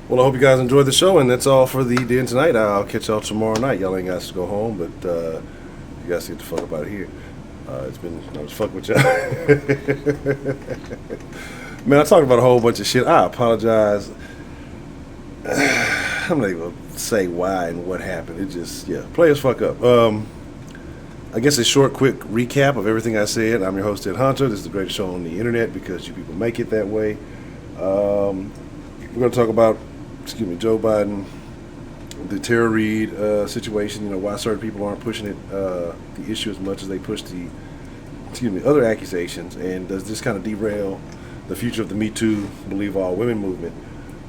Well, I hope you guys enjoyed the show, and that's all for the day tonight. I'll catch y'all tomorrow night. Y'all ain't got to go home, but you guys get the fuck up out of here. It's been, I was fucking with y'all. Man, I talked about a whole bunch of shit. I apologize. I'm not even going to say why and what happened. It just, yeah, players fuck up. I guess a short, quick recap of everything I said. I'm your host, Ed Honcho. This is the greatest show on the internet because you people make it that way. We're going to talk about, Joe Biden, the Tara Reade situation. You know, why certain people aren't pushing it, the issue as much as they push the, other accusations, and does this kind of derail the future of the Me Too, Believe All Women movement?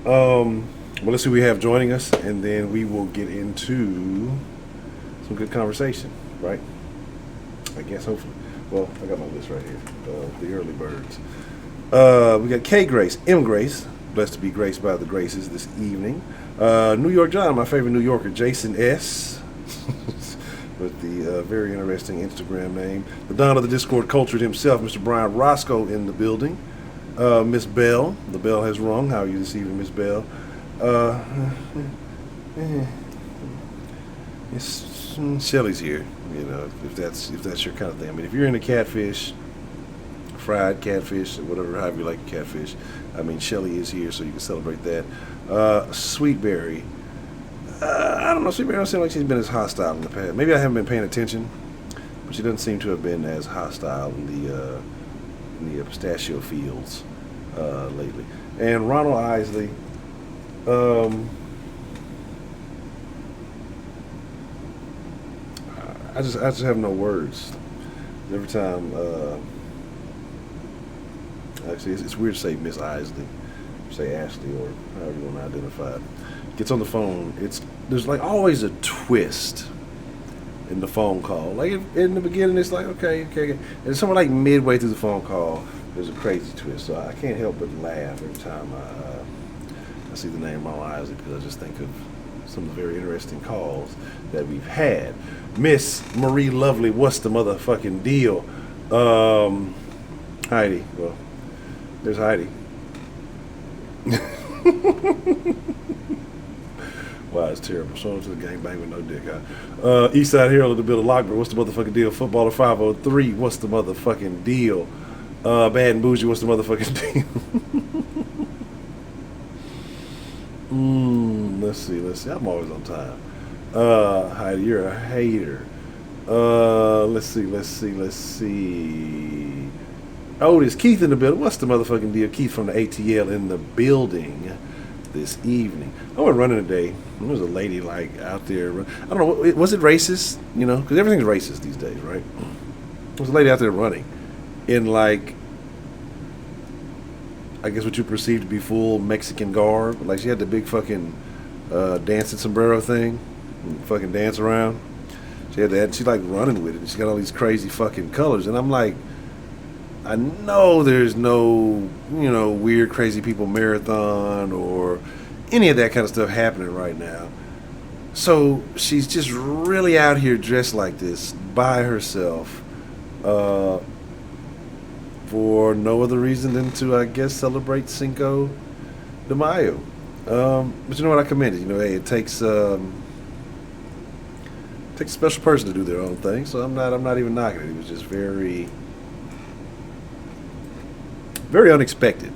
Well, let's see who we have joining us, and then we will get into some good conversation, right? I guess, hopefully. Well, I got my list right here, the early birds. We got K Grace, M Grace, blessed to be graced by the graces this evening. New York John, my favorite New Yorker, Jason S. with the very interesting Instagram name. The Don of the Discord cultured himself, Mr. Brian Roscoe in the building. Miss Bell, the bell has rung. How are you this evening, Miss Bell? Shelly's here, if that's your kind of thing. I mean, if you're into catfish, fried catfish, or whatever, however you like your catfish, I mean, Shelly is here, so you can celebrate that. Sweetberry, I don't know, Sweetberry don't seem like she's been as hostile in the past. Maybe I haven't been paying attention, but she doesn't seem to have been as hostile in the pistachio fields lately. And Ronald Isley, I just have no words. Every time, actually, it's weird to say Miss Isley, say Ashley, or however you want to identify it. Gets on the phone. There's like always a twist in the phone call. Like in the beginning, it's like okay, and somewhere like midway through the phone call, there's a crazy twist. So I can't help but laugh every time I see the name Ronald Isley, because I just think of some of the very interesting calls that we've had. Miss Marie Lovely, what's the motherfucking deal? Heidi, well, there's Heidi. Wow, it's terrible. Showing up to the gangbang with no dick, huh? Eastside Hero of the Bill of Lockburn, what's the motherfucking deal? Footballer 503, what's the motherfucking deal? Bad and Bougie, what's the motherfucking deal? Let's see. I'm always on time. Heidi, you're a hater. Let's see. Otis, Keith in the building. What's the motherfucking deal? Keith from the ATL in the building this evening. I went running today. There was a lady like out there. I don't know. Was it racist? Because everything's racist these days, right? There was a lady out there running in like, I guess what you perceive to be full Mexican garb. Like she had the big fucking dancing sombrero thing, and fucking dance around. She had that. She's like running with it. And she got all these crazy fucking colors, and I'm like, I know there's no, weird crazy people marathon or any of that kind of stuff happening right now. So she's just really out here dressed like this by herself, for no other reason than to, I guess, celebrate Cinco de Mayo. But you know what? I commend it. Hey, it takes a special person to do their own thing. So I'm not even knocking it. It was just very, very unexpected.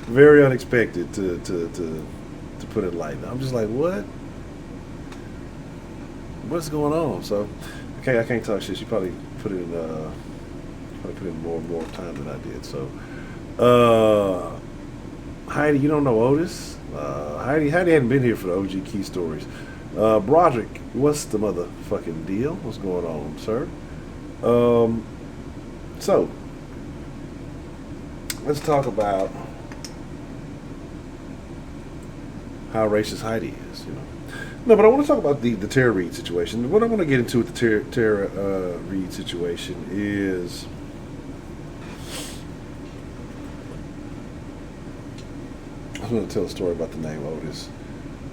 Very unexpected to put it lightly. I'm just like, what? What's going on? So, okay, I can't talk shit. She probably put in more time than I did. So, Heidi, you don't know Otis? Heidi hadn't been here for the OG Key Stories. Broderick, what's the motherfucking deal? What's going on, sir? So, let's talk about how racist Heidi is, No, but I want to talk about the Tara Reade situation. What I want to get into with the Tara Reade situation is, I was going to tell a story about the name Otis,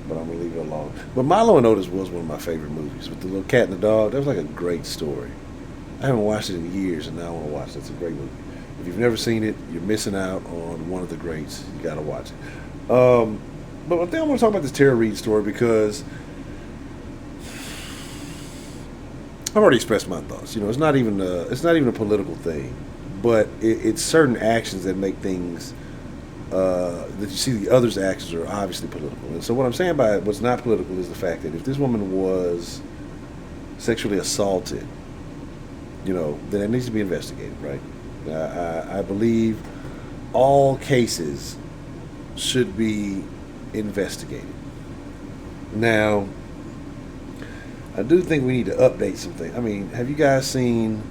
but I'm going to leave it alone. But Milo and Otis was one of my favorite movies, with the little cat and the dog. That was like a great story. I haven't watched it in years, and now I want to watch it. It's a great movie. If you've never seen it, you're missing out on one of the greats. You got to watch it. But I think I want to talk about this Tara Reade story because I've already expressed my thoughts. You know, it's not even a political thing, but it's certain actions that make things that you see the others' actions are obviously political. And so what I'm saying by what's not political is the fact that if this woman was sexually assaulted, you know, then it needs to be investigated, right? I believe all cases should be investigated. Now, I do think we need to update some things. I mean, have you guys seen,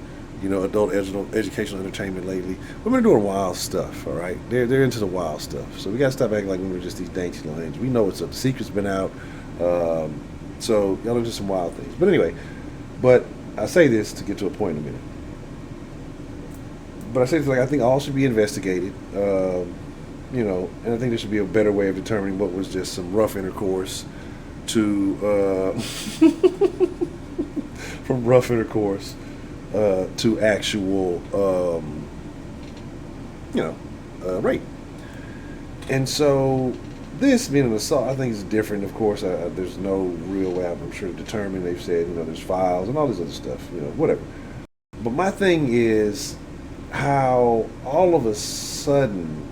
you know, adult educational entertainment lately? Women are doing wild stuff, all right? They're into the wild stuff. So we got to stop acting like women are just these dainty lanes. We know what's up. The secret's been out. So y'all are just some wild things. But anyway, I say this to get to a point in a minute. But I say this like I think all should be investigated. You know, and I think there should be a better way of determining what was just some rough intercourse to from rough intercourse to actual rape. And so this being an assault, I think is different. Of course, there's no real way I'm sure to determine. They've said, you know, there's files and all this other stuff, you know, whatever. But my thing is how all of a sudden,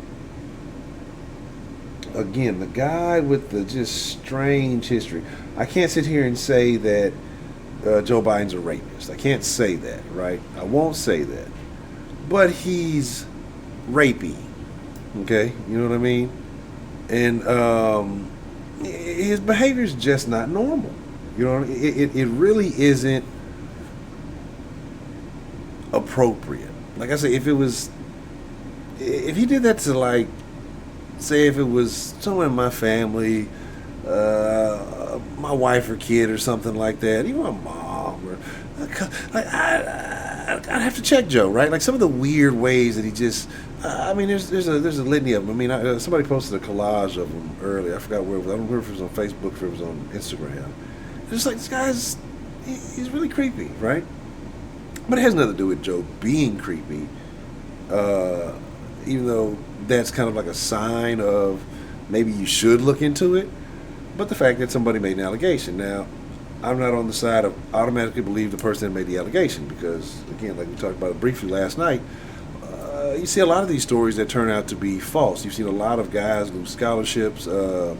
again, the guy with the just strange history. I can't sit here and say that Joe Biden's a rapist. I can't say that, right? I won't say that. But he's rapey. Okay? You know what I mean? And his behavior is just not normal. You know, it really isn't appropriate. Like I say, if he did that to, like, say if it was someone in my family, my wife or kid or something like that, even my mom, or like I'd have to check Joe, right? Like some of the weird ways that he just, I mean, there's a litany of them. I mean, somebody posted a collage of them earlier. I forgot where it was. I don't remember if it was on Facebook, if it was on Instagram. It's just like this guy's, he's really creepy, right? But it has nothing to do with Joe being creepy, even though that's kind of like a sign of maybe you should look into it. But the fact that somebody made an allegation. Now, I'm not on the side of automatically believe the person that made the allegation because, again, like we talked about it briefly last night, you see a lot of these stories that turn out to be false. You've seen a lot of guys lose scholarships, some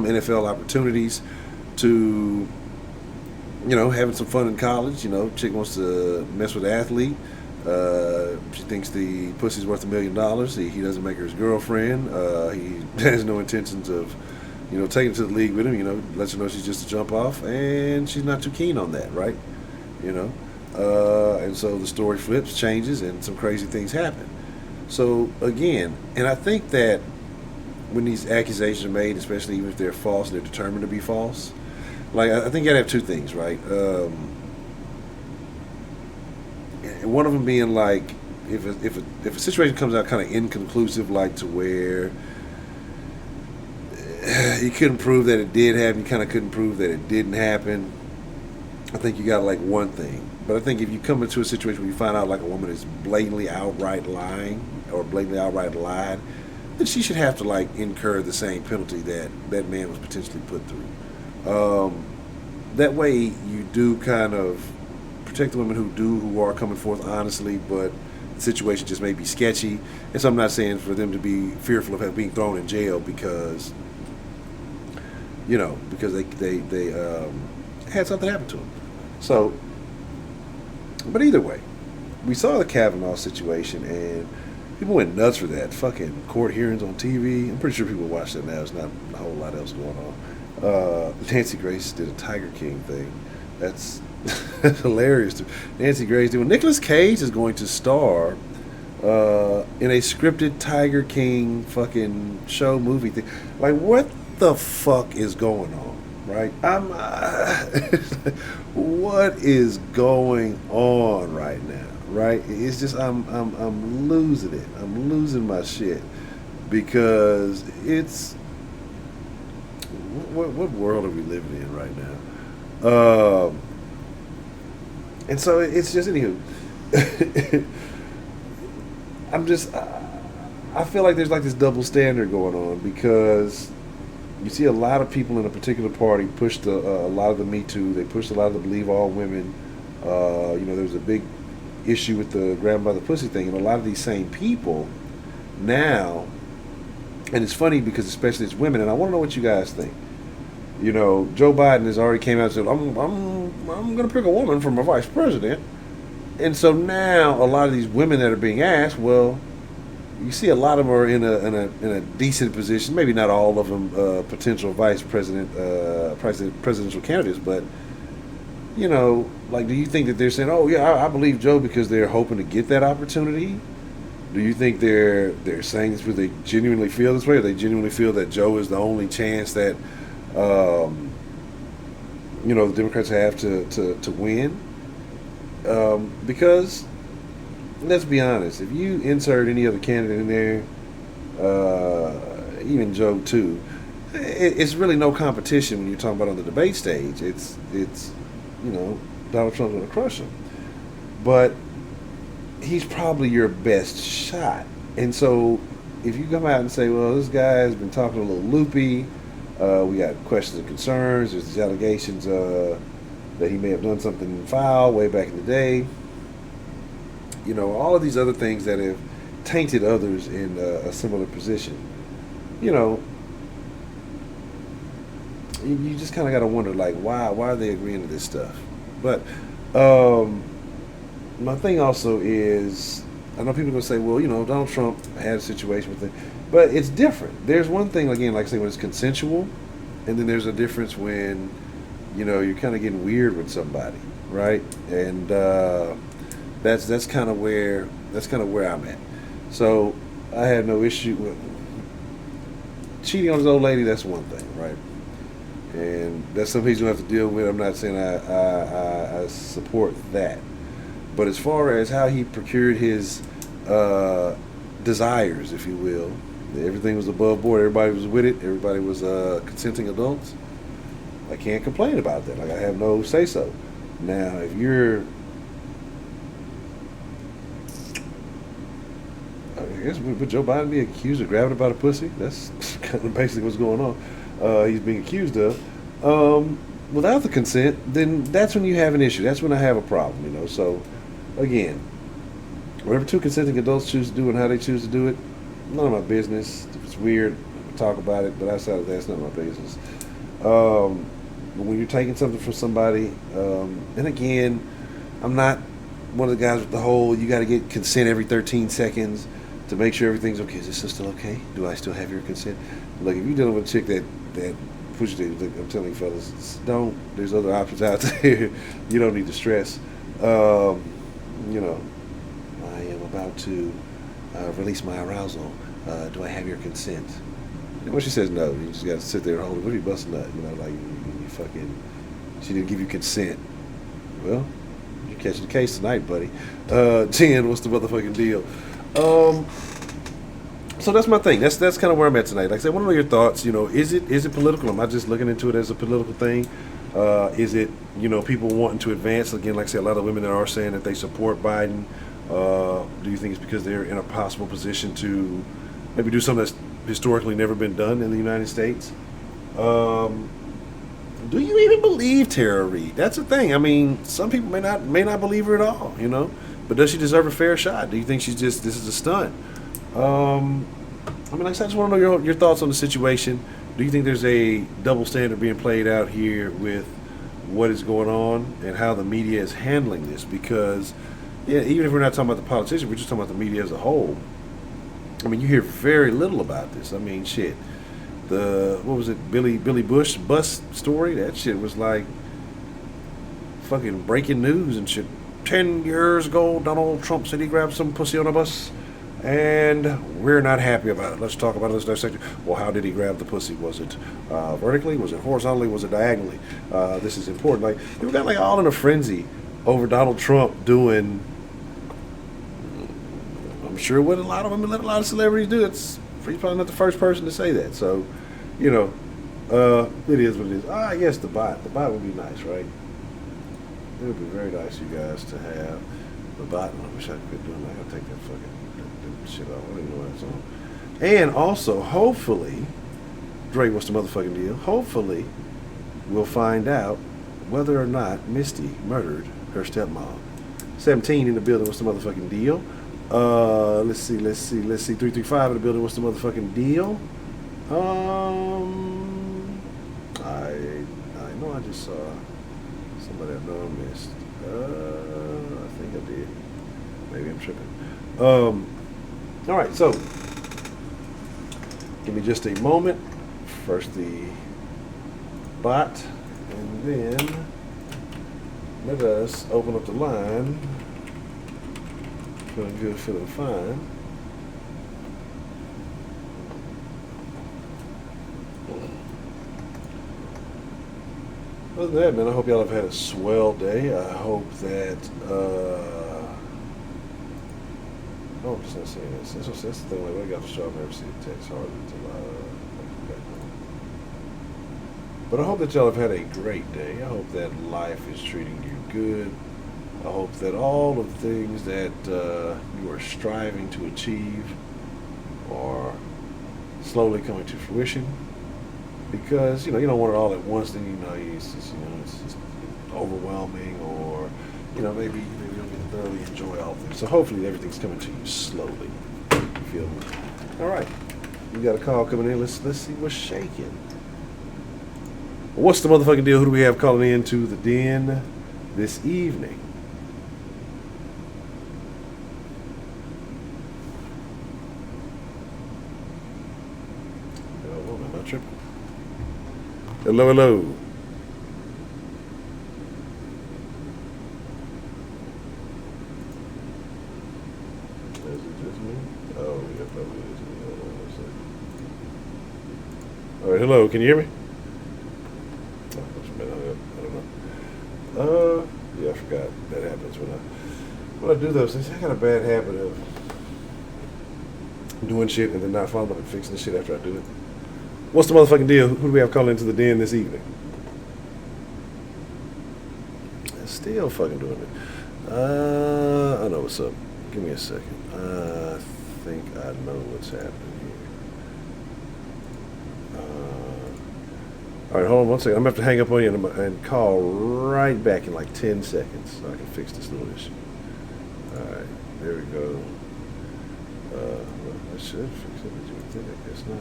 NFL opportunities to, you know, having some fun in college. You know, chick wants to mess with an athlete. She thinks the pussy's worth $1 million. He doesn't make her his girlfriend. He has no intentions of, you know, taking it to the league with him. You know, lets her know she's just a jump off, and she's not too keen on that, right? You know, and so the story flips, changes, and some crazy things happen. So again, and I think that when these accusations are made, especially even if they're false and they're determined to be false, like I think you gotta have two things, right? One of them being like, if a situation comes out kind of inconclusive, like to where you couldn't prove that it did happen, you kind of couldn't prove that it didn't happen, I think you got like one thing. But I think if you come into a situation where you find out like a woman is blatantly outright lying or blatantly outright lied, then she should have to like incur the same penalty that that man was potentially put through. That way you do kind of protect the women who are coming forth honestly, but the situation just may be sketchy. And so I'm not saying for them to be fearful of being thrown in jail because, you know, because they had something happen to them. So, but either way, we saw the Kavanaugh situation and people went nuts for that. Fucking court hearings on TV. I'm pretty sure people watch that now. There's not a whole lot else going on. Nancy Grace did a Tiger King thing. That's hilarious. Nancy Grace did. Well, Nicolas Cage is going to star in a scripted Tiger King fucking show movie thing. Like, what the fuck is going on? Right? What is going on right now? Right? It's just I'm losing it. I'm losing my shit because it's what world are we living in right now? And so it's just anywho. I'm just I feel like there's like this double standard going on because you see a lot of people in a particular party pushed a lot of the Me Too. They pushed a lot of the Believe All Women. There was a big issue with the grab by the pussy thing, and a lot of these same people now, and it's funny because especially it's women, and I want to know what you guys think. Joe Biden has already came out and said, I'm going to pick a woman for my vice president. And so now a lot of these women that are being asked, well, you see a lot of them are in a decent position. Maybe not all of them potential vice presidential candidates, but like, do you think that they're saying, "Oh yeah, I believe Joe" because they're hoping to get that opportunity? Do you think they're saying this because they genuinely feel this way, or they genuinely feel that Joe is the only chance that the Democrats have to win? Because let's be honest, if you insert any other candidate in there, even Joe too, it's really no competition when you're talking about on the debate stage. It's Donald Trump's going to crush him, but he's probably your best shot. And so if you come out and say, well, this guy has been talking a little loopy, we got questions and concerns, there's these allegations that he may have done something foul way back in the day, all of these other things that have tainted others in a similar position, you just kind of got to wonder, like, why are they agreeing to this stuff? But my thing also is, I know people are going to say, well, Donald Trump had a situation with it, but it's different. There's one thing, again, like I say, when it's consensual, and then there's a difference when, you're kind of getting weird with somebody, right? And that's kind of where I'm at. So I have no issue with cheating on his old lady. That's one thing, right? And that's something he's gonna have to deal with. I'm not saying I support that, but as far as how he procured his desires, if you will, everything was above board. Everybody was with it. Everybody was consenting adults. I can't complain about that. Like, I have no say so. Now, if you're, I guess, would Joe Biden be accused of grabbing about a pussy? That's kind of basically what's going on. He's being accused of. Without the consent, then that's when you have an issue. That's when I have a problem, So, again, whatever two consenting adults choose to do and how they choose to do it, none of my business. If it's weird, we'll talk about it, but outside of that, it's none of my business. But when you're taking something from somebody, and again, I'm not one of the guys with the whole, you got to get consent every 13 seconds to make sure everything's okay. Is this still okay? Do I still have your consent? Look, if you're dealing with a chick that pushes you, I'm telling you fellas, don't. There's other options out there. You don't need to stress. I am about to release my arousal. Do I have your consent? And when she says no, you just got to sit there and hold it. What are you busting up? You fucking, she didn't give you consent. Well, you're catching the case tonight, buddy. Jen, what's the motherfucking deal? So that's my thing. That's kind of where I'm at tonight. Like I said, I want to know your thoughts. Is it political? Am I just looking into it as a political thing? Is it, people wanting to advance? Again, like I said, a lot of women that are saying that they support Biden. Do you think it's because they're in a possible position to maybe do something that's historically never been done in the United States? Do you even believe Tara Reade? That's the thing. I mean, some people may not believe her at all, But does she deserve a fair shot? Do you think this is a stunt? Like I said, I just want to know your thoughts on the situation. Do you think there's a double standard being played out here with what is going on and how the media is handling this? Because, even if we're not talking about the politicians, we're just talking about the media as a whole. I mean, you hear very little about this. I mean, shit. What was it, Billy Bush bus story? That shit was like fucking breaking news and shit. 10 years ago, Donald Trump said he grabbed some pussy on a bus, and we're not happy about it. Let's talk about it. Let's dissect it. Well, how did he grab the pussy? Was it vertically? Was it horizontally? Was it diagonally? This is important. Like, we got like all in a frenzy over Donald Trump doing, I'm sure what a lot of celebrities do. He's probably not the first person to say that. So, it is what it is. Yes, the bot would be nice, right? It would be very nice, you guys, to have the bot. I wish I could do it. I gotta take that fucking shit off. I don't even know what it's on. And also, hopefully, Dre, what's the motherfucking deal? Hopefully, we'll find out whether or not Misty murdered her stepmom. 17 in the building, what's the motherfucking deal? Let's see. 335 in the building, what's the motherfucking deal? I know I just saw somebody I know I missed. I think I did. Maybe I'm tripping. All right, so give me just a moment. First the bot, and then let us open up the line. Feeling good, feeling fine. Other than that, man, I hope y'all have had a swell day. I hope that, oh, I'm just not saying this. That's the thing, like, when I got to show, I've never seen the text harder to but I hope that y'all have had a great day. I hope that life is treating you good. I hope that all of the things that you are striving to achieve are slowly coming to fruition. Because you don't want it all at once. Then it's just overwhelming, or maybe you don't get to thoroughly enjoy all things. So hopefully everything's coming to you slowly. You feel me? All right, we got a call coming in. Let's see what's shaking. What's the motherfucking deal? Who do we have calling in to the den this evening? Oh, am I not tripping? Hello, hello. Is it just me? Oh, yeah, probably is me. Hold on one second. All right, hello. Can you hear me? I don't know. Yeah, I forgot. That happens when I do those things. I got a bad habit of doing shit and then not following up and fixing the shit after I do it. What's the motherfucking deal? Who do we have calling into the den this evening? Still fucking doing it. I know what's up. Give me a second. I think I know what's happening here. All right, hold on one second. I'm going to have to hang up on you and call right back in like 10 seconds so I can fix this little issue. All right, there we go. Well, I should fix it, but you would think I guess not.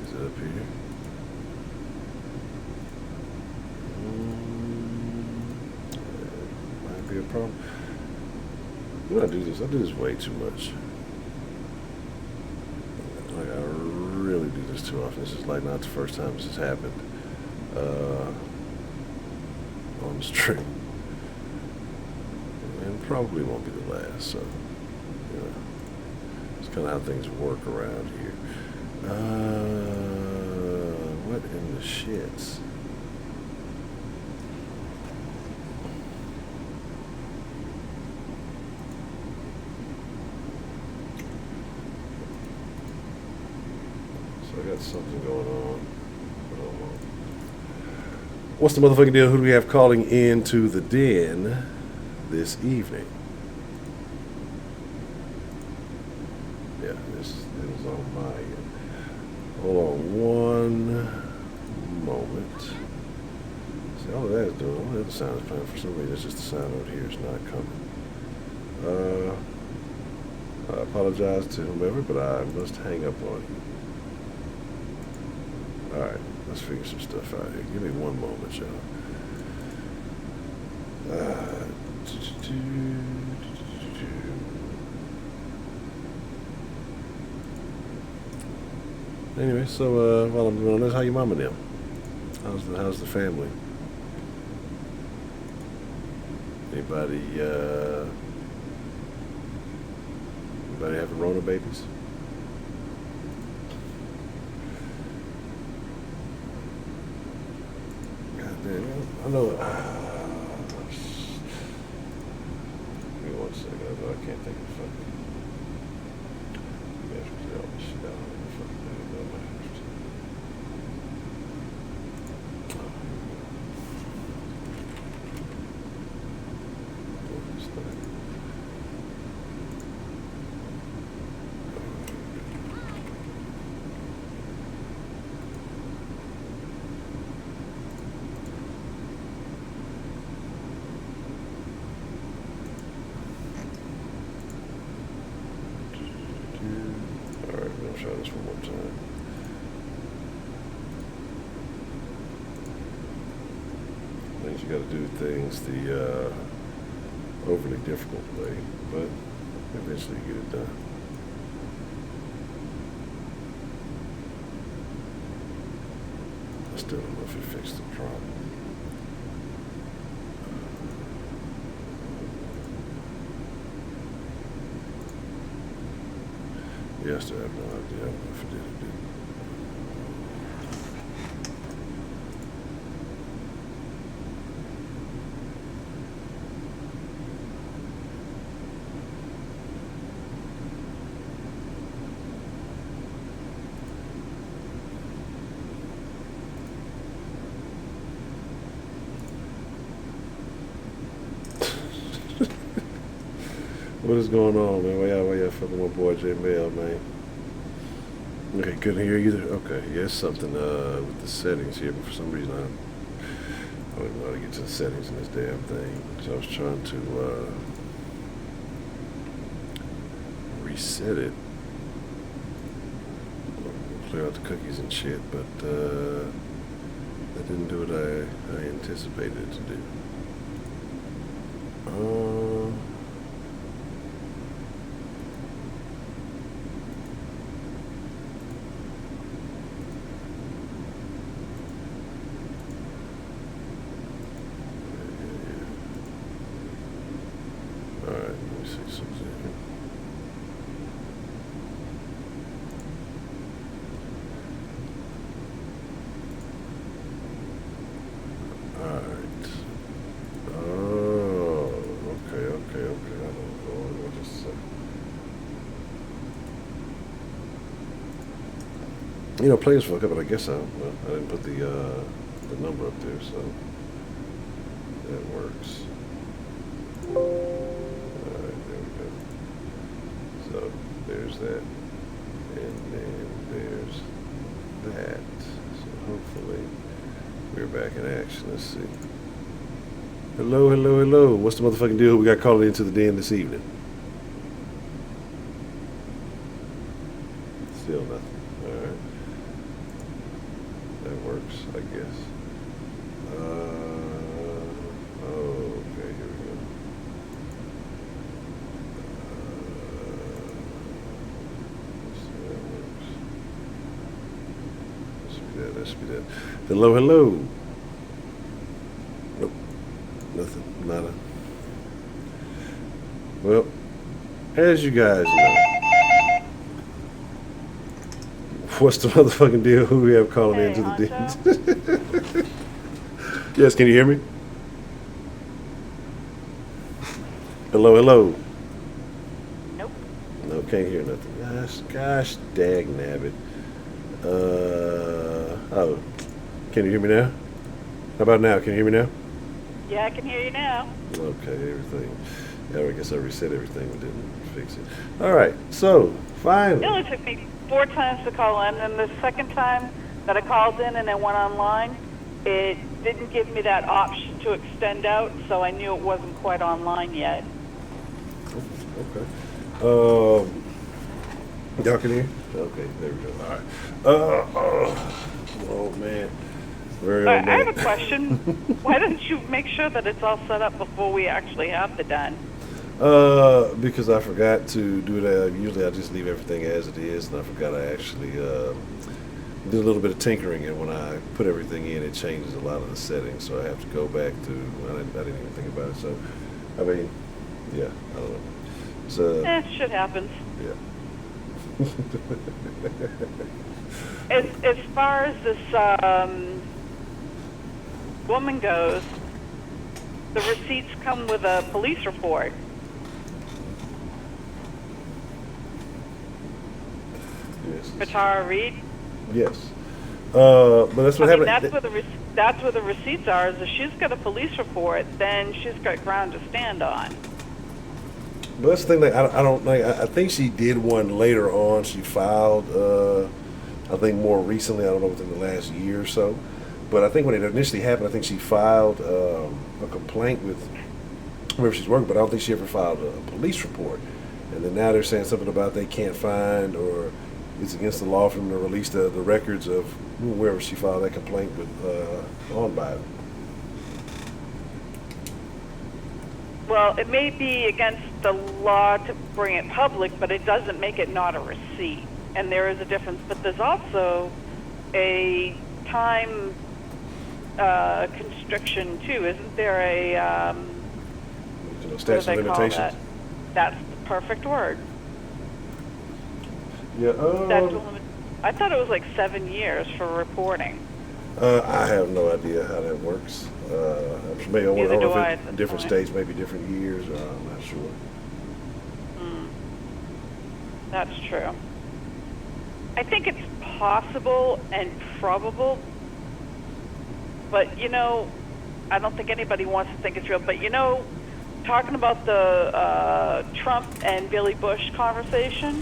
Is it up here? Might be a problem. When I do this way too much. Like I really do this too often. This is like not the first time this has happened on the stream, and probably won't be the last. So, it's kind of how things work around here. What in the shits? I got something going on. What's the motherfucking deal? Who do we have calling in to the den this evening? Yeah, this is on my end. Hold on one moment. See, all of that is doing, all the other sound is playing. For some reason, it's just the sound out here is not coming. I apologize to whomever, but I must hang up on you. Alright, let's figure some stuff out here. Give me one moment, y'all. Anyway, so while I'm doing this, how your mama doing? How's the family? Anybody having Rona babies? I know. Give me 1 second. I can't think of the fucking. You have to get all this shit out of the fucking thing. you got to do things the overly difficult way, but eventually you get it done. I still don't know if it fixed the problem. Yeah, I still have no idea. I don't know if it did or didn't. What is going on, man? Why y'all fucking with boy J Mail, man? Okay, couldn't hear you either. Okay, yeah, it's something with the settings here, but for some reason I don't even know how to get to the settings in this damn thing. So I was trying to reset it, clear out the cookies and shit, but that didn't do what I anticipated it to do. Alright, let me see something here. Alright. Oh, okay. I don't know. Just a second. You know, players fuck up, but I guess I didn't put the number up there, so that works. So there's that, and then there's that. So hopefully we're back in action. Let's see. Hello. What's the motherfucking deal? We got calling into the den this evening. Still nothing. All right. That works, I guess. Okay, here we go. That should be that. Hello. Nope. Nothing. Nada. Well, as you guys know, what's the motherfucking deal? Who we have calling into the den? Yes, can you hear me? Hello. Nope. No, can't hear nothing. Gosh dag nabbit. Oh, can you hear me now? How about now? Can you hear me now? Yeah, I can hear you now. Okay, everything. Yeah, I guess I reset everything but didn't fix it. All right, so finally. It only took me 4 times to call in, and the second time that I called in and I went online, it didn't give me that option to extend out, so I knew it wasn't quite online yet. Okay. Y'all can hear? Okay, there we go. All right. Oh man. I have a question. Why don't you make sure that it's all set up before we actually have the done? Because I forgot to do that. Usually I just leave everything as it is, and I forgot I actually do a little bit of tinkering, and when I put everything in, it changes a lot of the settings, so I have to go back to, I didn't even think about it, so, I mean, yeah, I don't know. So, Shit happens. Yeah. As far as this woman goes, the receipts come with a police report. Yes. For Tara Reade. Yes. But that's what happened. That's where the receipts are. Is if she's got a police report, then she's got ground to stand on. But that's the thing. Like, I don't like. I think she did one later on. She filed. I think more recently. I don't know, within the last year or so. But I think when it initially happened, I think she filed a complaint with wherever she's working. But I don't think she ever filed a police report. And then now they're saying something about they can't find, or it's against the law for them to release the records of wherever she filed that complaint with on by. Well, it may be against the law to bring it public, but it doesn't make it not a receipt. And there is a difference. But there's also a time constriction, too. Isn't there a... statute of limitations? That? That's the perfect word. Yeah. I thought it was like 7 years for reporting. I have no idea how that works. I'm familiar with different states, maybe different years. I'm not sure. That's true. I think it's possible and probable, but I don't think anybody wants to think it's real. But talking about the Trump and Billy Bush conversation,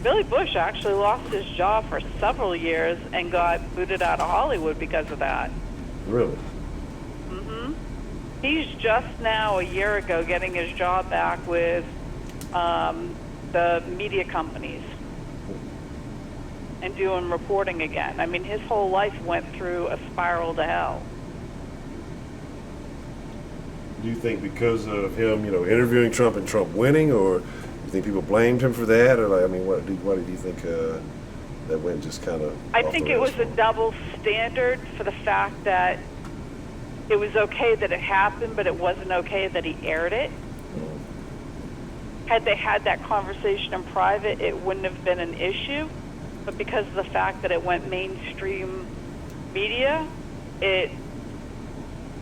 Billy Bush actually lost his job for several years and got booted out of Hollywood because of that. Really? Mm-hmm. He's just now, a year ago, getting his job back with the media companies and doing reporting again. I mean, his whole life went through a spiral to hell. Do you think because of him, interviewing Trump and Trump winning, or do you think people blamed him for that, or why did you think that went just kind of? I think it was a double standard for the fact that it was okay that it happened, but it wasn't okay that he aired it. Had they had that conversation in private, it wouldn't have been an issue. But because of the fact that it went mainstream media, it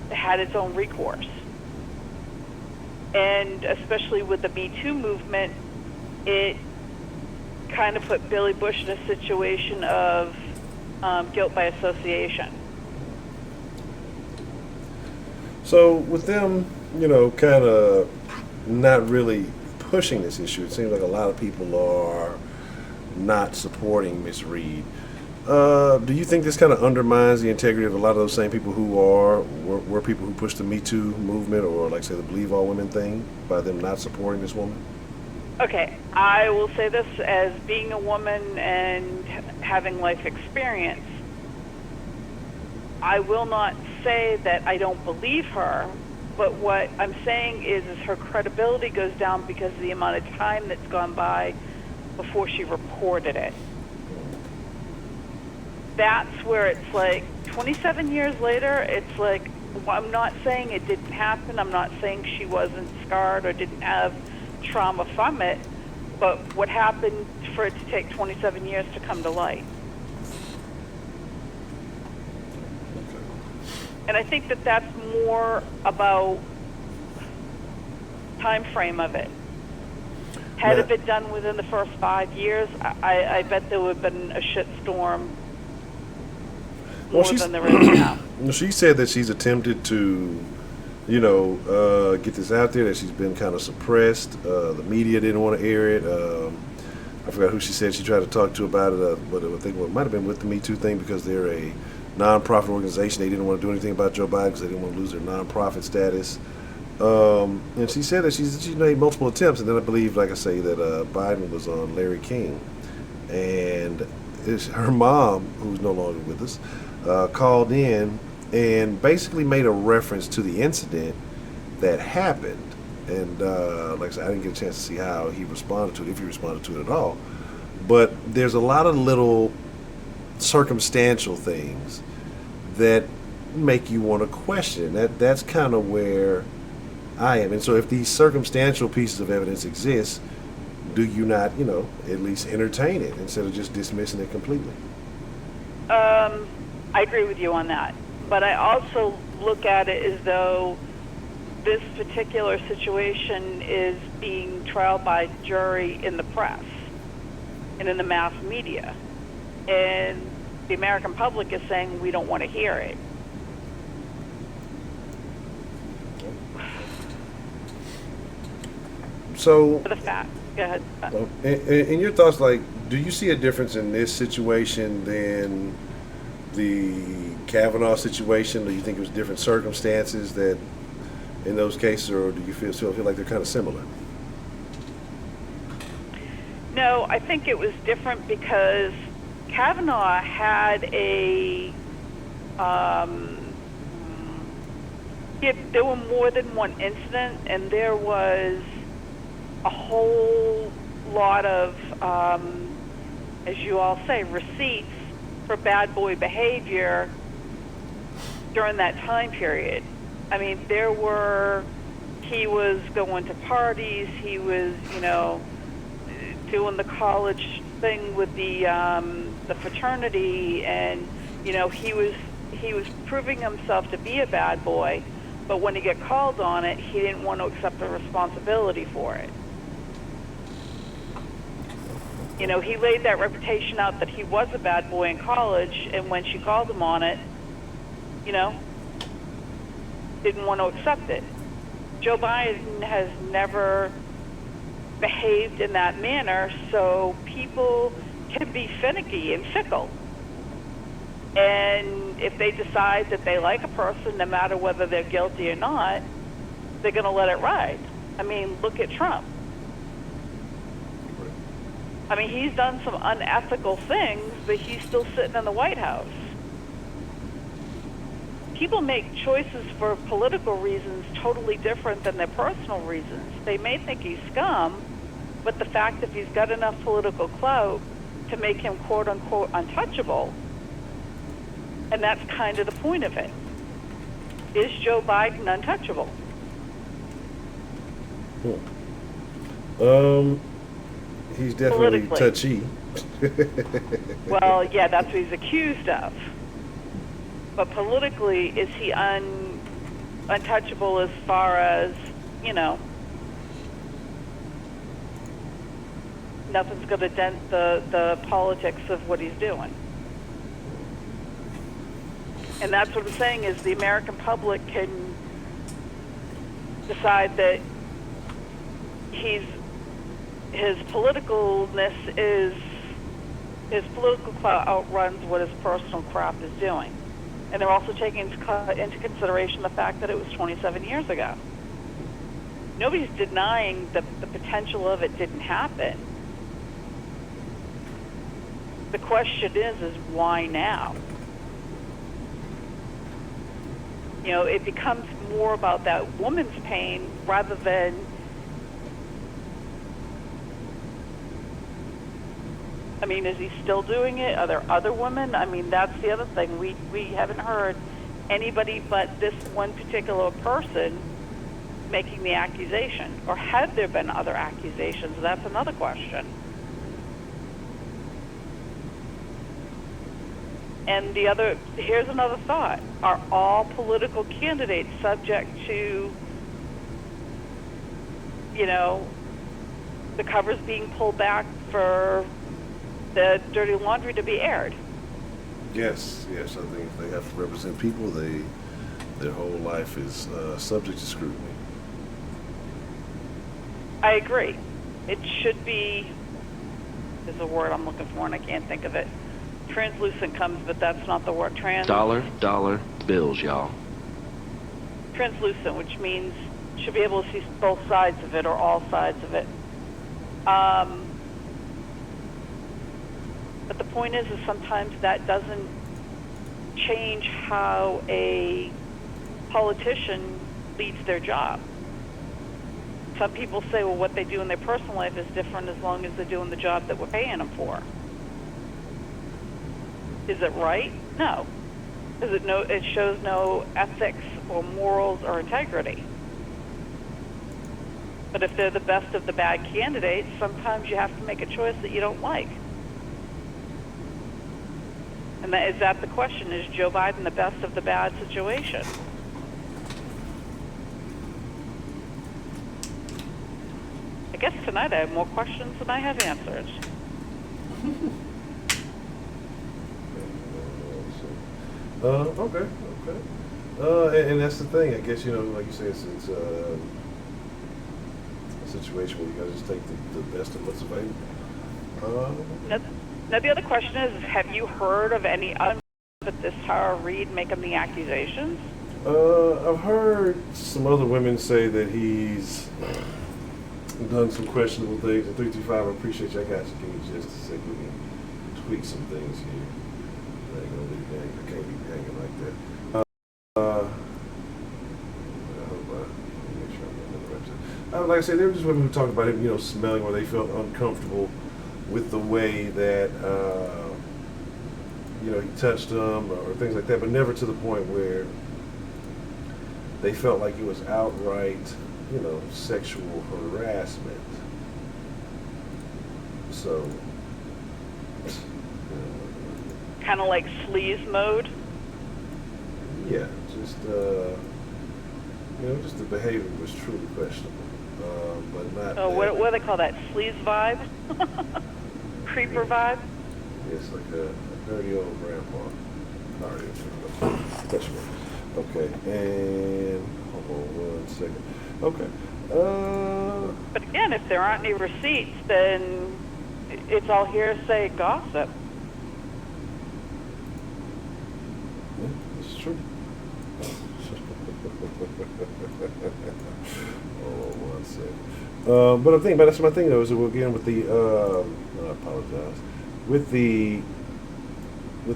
had its own recourse. And especially with the Me Too movement, it kind of put Billy Bush in a situation of guilt by association. So with them, kind of not really pushing this issue, it seems like a lot of people are not supporting Miss Reade. Do you think this kind of undermines the integrity of a lot of those same people who were people who pushed the Me Too movement, or like say the Believe All Women thing, by them not supporting this woman? Okay, I will say this as being a woman and having life experience. I will not say that I don't believe her, but what I'm saying is her credibility goes down because of the amount of time that's gone by before she reported it. That's where it's like 27 years later, it's like, I'm not saying it didn't happen. I'm not saying she wasn't scarred or didn't have trauma from it, but what happened for it to take 27 years to come to light? And I think that that's more about time frame of it. Had it been done within the first 5 years, I bet there would have been a shitstorm more than there is now. She said that she's attempted to, get this out there, that she's been kind of suppressed. The media didn't want to air it. I forgot who she said she tried to talk to about it, but I think it might have been with the Me Too thing, because they're a non-profit organization. They didn't want to do anything about Joe Biden because they didn't want to lose their non-profit status. And she said that she's made multiple attempts, and then I believe, like I say, that Biden was on Larry King, and her mom, who's no longer with us, called in and basically made a reference to the incident that happened. And like I said, I didn't get a chance to see how he responded to it, if he responded to it at all. But there's a lot of little circumstantial things that make you want to question. That's kind of where I am. And so if these circumstantial pieces of evidence exist, do you not, at least entertain it instead of just dismissing it completely? I agree with you on that. But I also look at it as though this particular situation is being trialed by jury in the press and in the mass media. And the American public is saying we don't want to hear it. So, For the fact, go ahead. in your thoughts, do you see a difference in this situation than the Kavanaugh situation? Do you think it was different circumstances that in those cases, or do you still feel like they're kind of similar? No, I think it was different because Kavanaugh had a Yeah, there were more than one incident, and there was a whole lot of, as you all say, receipts for bad boy behavior during that time period. I mean, he was going to parties, he was, doing the college thing with the fraternity, and, he was proving himself to be a bad boy, but when he got called on it, he didn't want to accept the responsibility for it. He laid that reputation out that he was a bad boy in college, and when she called him on it, didn't want to accept it. Joe Biden has never behaved in that manner, so people can be finicky and fickle. And if they decide that they like a person, no matter whether they're guilty or not, they're going to let it ride. I mean, look at Trump. I mean, he's done some unethical things, but he's still sitting in the White House. People make choices for political reasons totally different than their personal reasons. They may think he's scum, but the fact that he's got enough political clout to make him quote-unquote untouchable, and that's kind of the point of it. Is Joe Biden untouchable? He's definitely touchy. Well, yeah, that's what he's accused of. But politically, is he untouchable as far as, nothing's going to dent the politics of what he's doing? And that's what I'm saying, is the American public can decide that his political clout outruns what his personal crap is doing. And they're also taking into consideration the fact that it was 27 years ago. Nobody's denying that the potential of it didn't happen. The question is why now? It becomes more about that woman's pain rather than is he still doing it? Are there other women? I mean, that's the other thing. We haven't heard anybody but this one particular person making the accusation. Or have there been other accusations? That's another question. And here's another thought. Are all political candidates subject to, the covers being pulled back for the dirty laundry to be aired? Yes. I think if they have to represent people, their whole life is subject to scrutiny. I agree. It should be, there's a word I'm looking for and I can't think of it. Translucent comes, but that's not the word. Dollar bills, y'all. Translucent, which means should be able to see both sides of it or all sides of it. But the point is sometimes that doesn't change how a politician leads their job. Some people say, well, what they do in their personal life is different as long as they're doing the job that we're paying them for. Is it right? No. It shows no ethics or morals or integrity. But if they're the best of the bad candidates, sometimes you have to make a choice that you don't like. And is that the question? Is Joe Biden the best of the bad situation? I guess tonight I have more questions than I have answers. Okay. And that's the thing. I guess, like you say, it's a situation where you got to just take the best of what's available. Now, the other question is, have you heard of any other but this Tara Reade making the accusations? I've heard some other women say that he's done some questionable things. At 335, I appreciate you. I got you. Give me just a second. We can tweak some things here. I ain't gonna leave hanging. I can't leave hanging like that. like I said, there were just women who talked about him, smelling, or they felt uncomfortable with the way that, he touched them or things like that, but never to the point where they felt like it was outright, sexual harassment. So, kind of like sleaze mode. Yeah, just just the behavior was truly questionable, but not. Oh, what do they call that? Sleaze vibe? Creeper vibe? It's like a dirty old grandpa. All right, questionable. Okay, and hold on 1 second. Okay. But again, if there aren't any receipts, then it's all hearsay gossip. Yeah, it's true. Oh, 1 second. But that's my thing though, is that again with the, I apologize, with the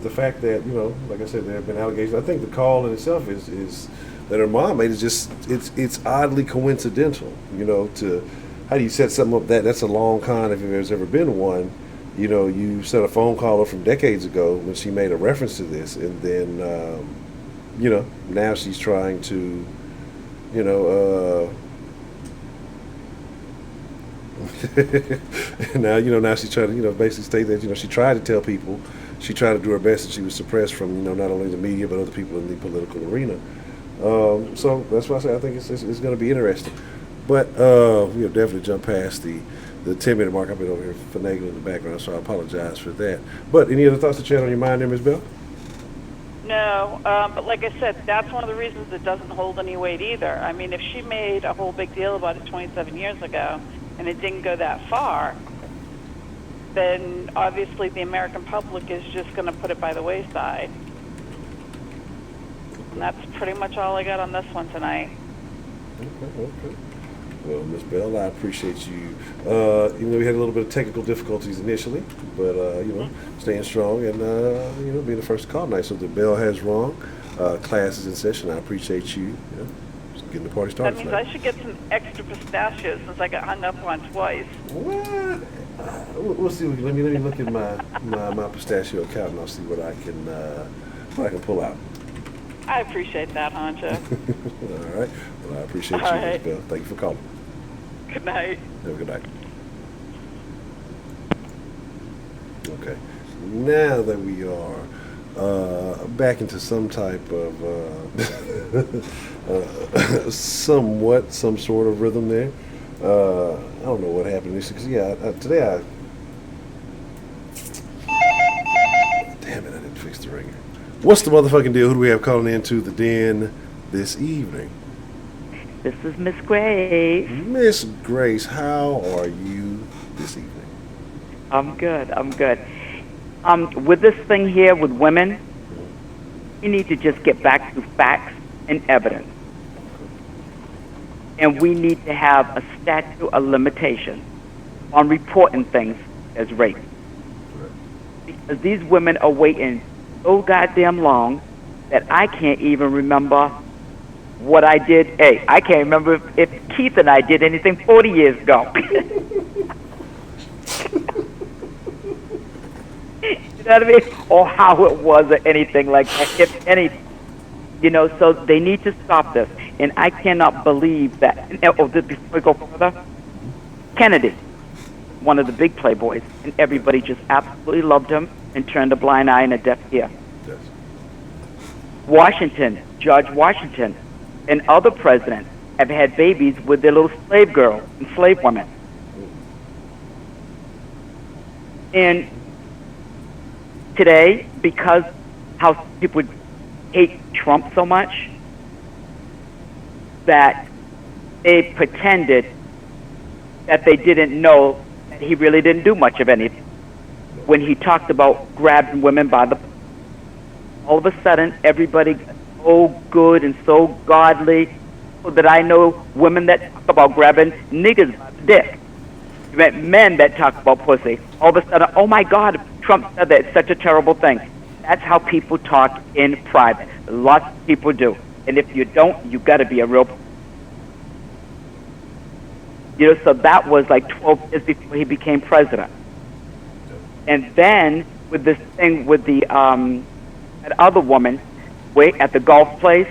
fact that, like I said, there have been allegations. I think the call in itself is that her mom made is just, it's oddly coincidental, to, how do you set something up that's a long con if there's ever been one. You set a phone caller from decades ago when she made a reference to this, and then, now she's trying to, now she's trying to, basically state that, she tried to tell people, she tried to do her best, and she was suppressed from, not only the media, but other people in the political arena. So that's why I say I think it's going to be interesting. But, definitely jump past the 10-minute mark. I've been over here finagling in the background, so I apologize for that. But any other thoughts to chat on your mind there, Ms. Bell? No, but like I said, that's one of the reasons it doesn't hold any weight either. I mean, if she made a whole big deal about it 27 years ago and it didn't go that far, then obviously the American public is just going to put it by the wayside. And that's pretty much all I got on this one tonight. Okay. Well, Ms. Bell, I appreciate you. Even though we had a little bit of technical difficulties initially, but staying strong and being the first to call tonight. So the bell has rung. Class is in session. I appreciate you. Just getting the party started. That means I should get some extra pistachios since I got hung up on twice. What? We'll see. Let me look at my pistachio account and I'll see what I can pull out. I appreciate that, Honcho. All right. Well, I appreciate you, Ms. Bell. Thank you for calling. Good night. Have a good night. Okay. Now that we are back into some type of some sort of rhythm there. I don't know what happened because today damn it, I didn't fix the ringer. What's the motherfucking deal? Who do we have calling into the den this evening? This is Miss Grace. Miss Grace, how are you this evening? I'm good. With this thing here with women, you need to just get back to facts and evidence. And we need to have a statute of limitation on reporting things as rape. Because these women are waiting so goddamn long that I can't even remember what I did. Hey, I can't remember if Keith and I did anything 40 years ago. You know what I mean? Or how it was or anything like that, if anything. So they need to stop this. And I cannot believe that. Before we go further, Kennedy, one of the big playboys, and everybody just absolutely loved him and turned a blind eye and a deaf ear. Yes. Washington, George Washington, and other presidents have had babies with their little slave girls and slave women. And today, because how people hate Trump so much, that they pretended that they didn't know that he really didn't do much of anything. When he talked about grabbing women by the... All of a sudden, everybody so good and so godly that I know women that talk about grabbing niggas by the dick. You met men that talk about pussy. All of a sudden, oh my God, Trump said that. It's such a terrible thing. That's how people talk in private. Lots of people do. And if you don't, you got to be a real... So that was like 12 years before he became president. And then with this thing with the that other woman, at the golf place,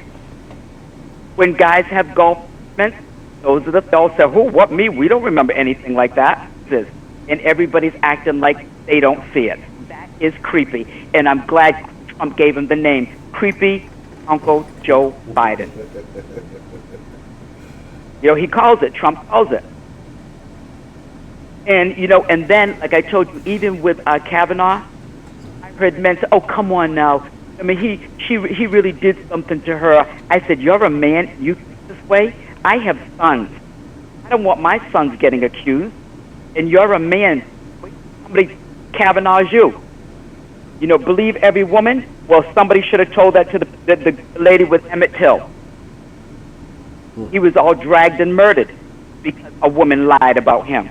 when guys have golf tournaments, those are the fellas say, "Who? What? Me? We don't remember anything like that." And everybody's acting like they don't see it. That is creepy. And I'm glad Trump gave him the name, Creepy Uncle Joe Biden. He calls it. Trump calls it. And, and then, like I told you, even with Kavanaugh, I heard men say, "Oh, come on now. I mean, he really did something to her." I said, "You're a man. You think this way? I have sons. I don't want my sons getting accused. And you're a man. Somebody Kavanaugh's you. Believe every woman? Well, somebody should have told that to the lady with Emmett Till. He was all dragged and murdered because a woman lied about him.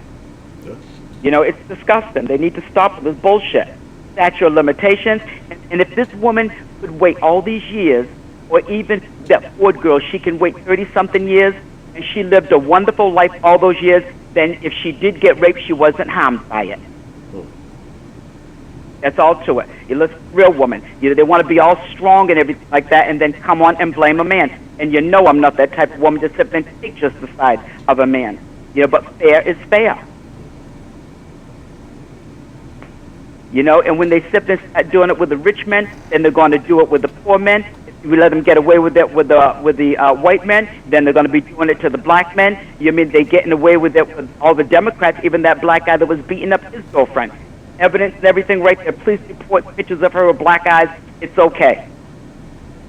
It's disgusting. They need to stop with this bullshit. Statute of limitations. And if this woman would wait all these years, or even that Ford girl, she can wait 30-something years, and she lived a wonderful life all those years, then if she did get raped, she wasn't harmed by it. That's all to it. Let's real woman. They want to be all strong and everything like that, and then come on and blame a man. And I'm not that type of woman to sit there and take just the side of a man. But fair is fair. And when they sit there and start doing it with the rich men, then they're going to do it with the poor men. If we let them get away with it with the white men, then they're going to be doing it to the black men. They're getting away with it with all the Democrats, even that black guy that was beating up his girlfriend. Evidence and everything right there. Police report pictures of her with black eyes. It's okay.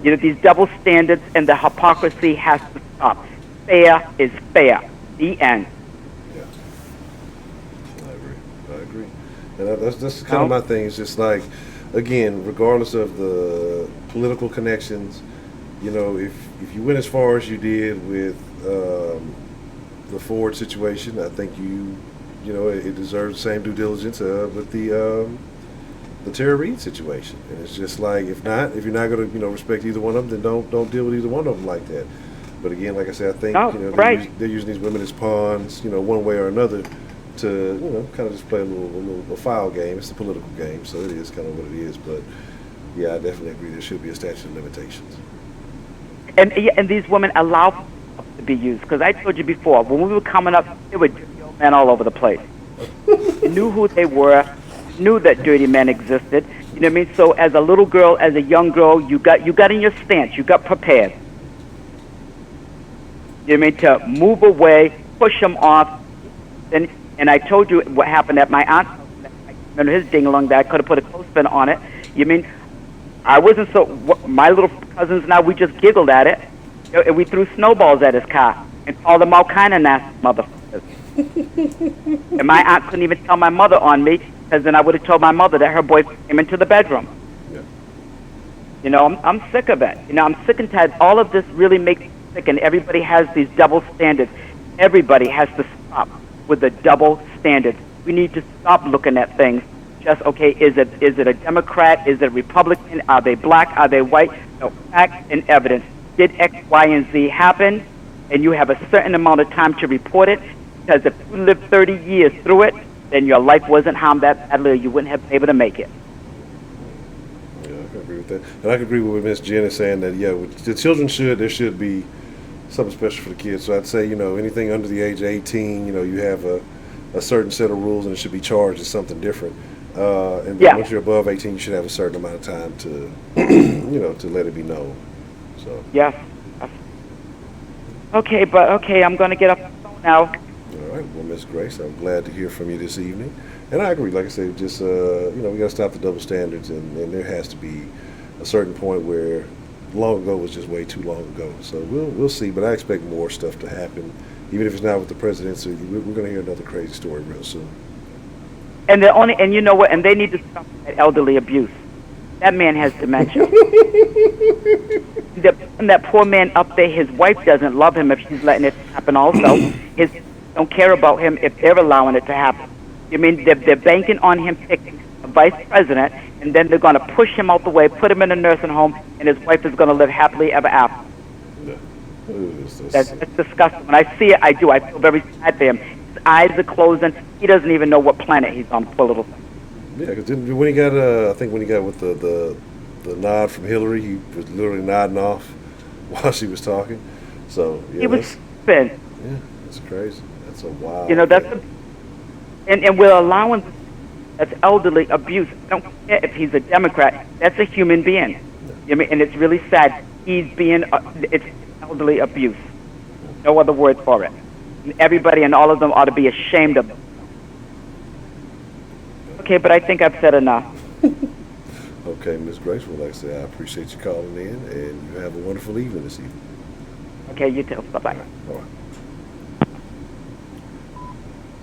These double standards and the hypocrisy has to stop. Fair is fair. The end. Yeah. I agree. And that's kind of my thing. It's just like, again, regardless of the political connections, if you went as far as you did with the Ford situation, I think it deserves the same due diligence with the Tara Reade situation. And it's just like, if you're not going to respect either one of them, then don't deal with either one of them like that. But again, like I said, I think they're using these women as pawns, one way or another, to kind of just play a little file game. It's a political game, so it is kind of what it is. But yeah, I definitely agree there should be a statute of limitations. And these women allow to be used, because I told you before, when we were coming up, there were dirty old men all over the place. You knew who they were, knew that dirty men existed. You know what I mean? So as a little girl, as a young girl, you got in your stance, you got prepared. You know what I mean? To move away, push them off. And I told you what happened at my aunt's house. I remember his ding-along that I could have put a clothespin on it. You mean, I wasn't my little cousins and I, we just giggled at it. And we threw snowballs at his car and called him all kind of nasty motherfuckers. And my aunt couldn't even tell my mother on me, because then I would have told my mother that her boyfriend came into the bedroom. Yeah. I'm sick of it. I'm sick and tired. All of this really makes me sick, and everybody has these double standards. Everybody has to stop with the double standards. We need to stop looking at things just, okay, is it a Democrat? Is it a Republican? Are they black? Are they white? No, facts and evidence. Did X, Y, and Z happen? And you have a certain amount of time to report it, because if you lived 30 years through it, then your life wasn't harmed that badly, or you wouldn't have been able to make it. Yeah, I can agree with that. And I can agree with what Ms. Jen is saying, that, the children there should be something special for the kids. So I'd say, anything under the age of 18, you have a certain set of rules, and it should be charged as something different. And once you're above 18, you should have a certain amount of time to, to let it be known. So. Yes. Okay, I'm going to get off the phone now. All right, well, Ms. Grace, I'm glad to hear from you this evening. And I agree, like I said, just, we got to stop the double standards, and there has to be a certain point where long ago was just way too long ago. So we'll see, but I expect more stuff to happen, even if it's not with the presidency. We're going to hear another crazy story real soon. And you know what? And they need to stop that elderly abuse. That man has dementia. That poor man up there, his wife doesn't love him if she's letting it happen also. His don't care about him if they're allowing it to happen. You mean they're banking on him picking a vice president, and then they're going to push him out the way, put him in a nursing home, and his wife is going to live happily ever after. That's disgusting. When I see it, I feel very sad for him. His eyes are closing. He doesn't even know what planet he's on. Poor little thing. Yeah, because when he got, I think when he got with the nod from Hillary, he was literally nodding off while she was talking. So yeah, He was spent. yeah, that's crazy. That's a wild. You know, and we're allowing that's elderly abuse. I don't care if he's a Democrat. That's a human being. You know, and it's really sad. He's being it's elderly abuse. No other word for it. And everybody and all of them ought to be ashamed of it. Okay, but I think I've said enough. Okay, Ms. Grace, well, like I said, I appreciate you calling in, and you have a wonderful evening this evening. Okay, you too. Bye-bye. All right.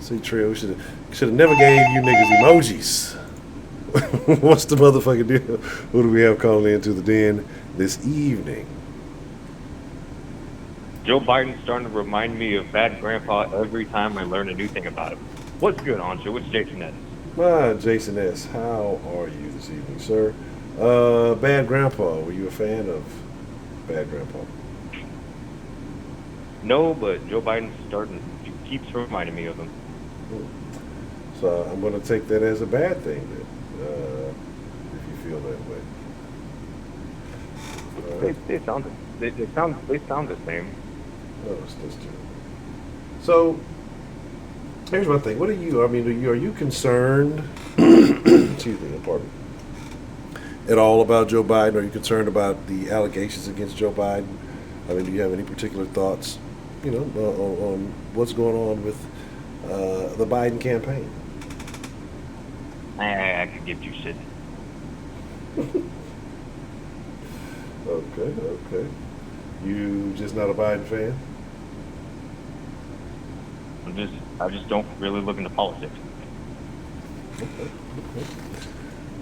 See, Trill, we should have never gave you niggas emojis. What's the motherfucking deal? Who do we have calling into the den this evening? Joe Biden's starting to remind me of Bad Grandpa every time I learn a new thing about him. What's good, Honcho? It's Jason S. Jason S., how are you this evening, sir? Bad Grandpa, were you a fan of Bad Grandpa? No, but Joe Biden's he keeps reminding me of him. So I'm going to take that as a bad thing, then, if you feel that way. They sound the same. Oh, that's true. So here's my thing. What are you? I mean, are you concerned? Excuse me, pardon me. At all about Joe Biden? Are you concerned about the allegations against Joe Biden? I mean, do you have any particular thoughts, on what's going on with the Biden campaign? I could give two shit. Okay. You just not a Biden fan? I just don't really look into politics.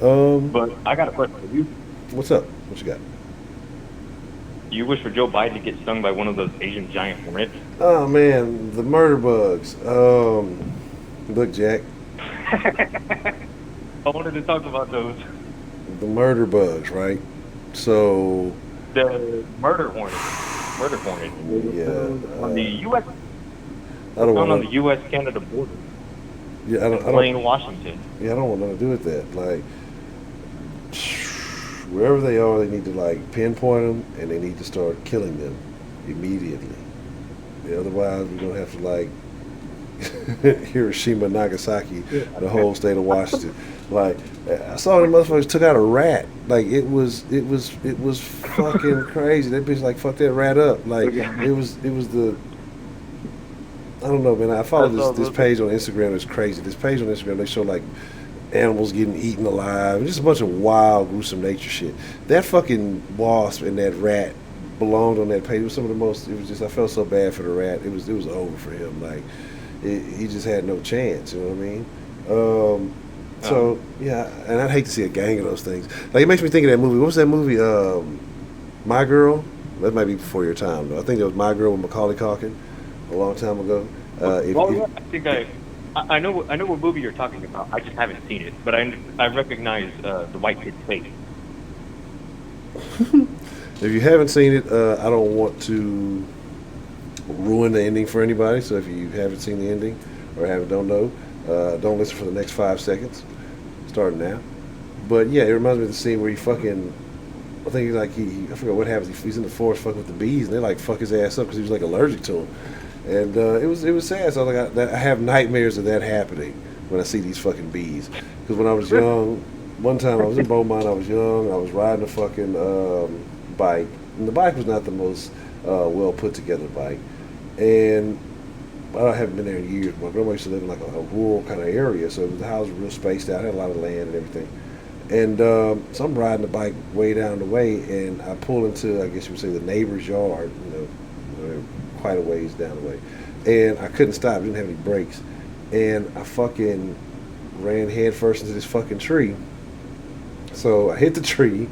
Okay. But I got a question for you. What's up? What you got? You wish for Joe Biden to get stung by one of those Asian giant hornets? Oh man, the murder bugs. Look, Jack. I wanted to talk about those. The murder bugs, right? So The murder hornet. yeah, On the U.S. I don't want on the U.S.-Canada border. Yeah, I don't. Plain Washington. Yeah, I don't want nothing to do with that. Like, wherever they are, they need to like pinpoint them, and they need to start killing them immediately. Yeah, otherwise, we're gonna have to like Hiroshima, Nagasaki, the whole state of Washington. Like, I saw them motherfuckers took out a rat. Like, it was fucking crazy. That bitch like fucked that rat up. Like, it was the. I don't know, man. I follow this page on Instagram. It's crazy. This page on Instagram, they show like animals getting eaten alive, just a bunch of wild, gruesome nature shit. That fucking wasp and that rat belonged on that page. It was some of the most. It was just. I felt so bad for the rat. It was over for him. Like, he just had no chance. You know what I mean? So yeah, and I'd hate to see a gang of those things. Like, it makes me think of that movie. What was that movie? My Girl. That might be before your time, though. I think it was My Girl with Macaulay Culkin a long time ago. I think I know what movie you're talking about. I just haven't seen it, but I recognize the white kid's face. If you haven't seen it, I don't want to ruin the ending for anybody. So if you haven't seen the ending or don't know, don't listen for the next 5 seconds. Starting now. But yeah, it reminds me of the scene where he fucking. I think I forgot what happens. He's in the forest fucking with the bees, and they like fuck his ass up because he was like allergic to them. And it was sad. So I have nightmares of that happening when I see these fucking bees. Because when I was young, one time I was in Beaumont. I was young. I was riding a fucking bike, and the bike was not the most well put together bike. And I haven't been there in years. My grandma used to live in like a rural kind of area, so the house was real spaced out. Had a lot of land and everything. And so I'm riding the bike way down the way, and I pull into, I guess you would say, the neighbor's yard, quite a ways down the way. And I couldn't stop, didn't have any brakes. And I fucking ran head first into this fucking tree. So I hit the tree,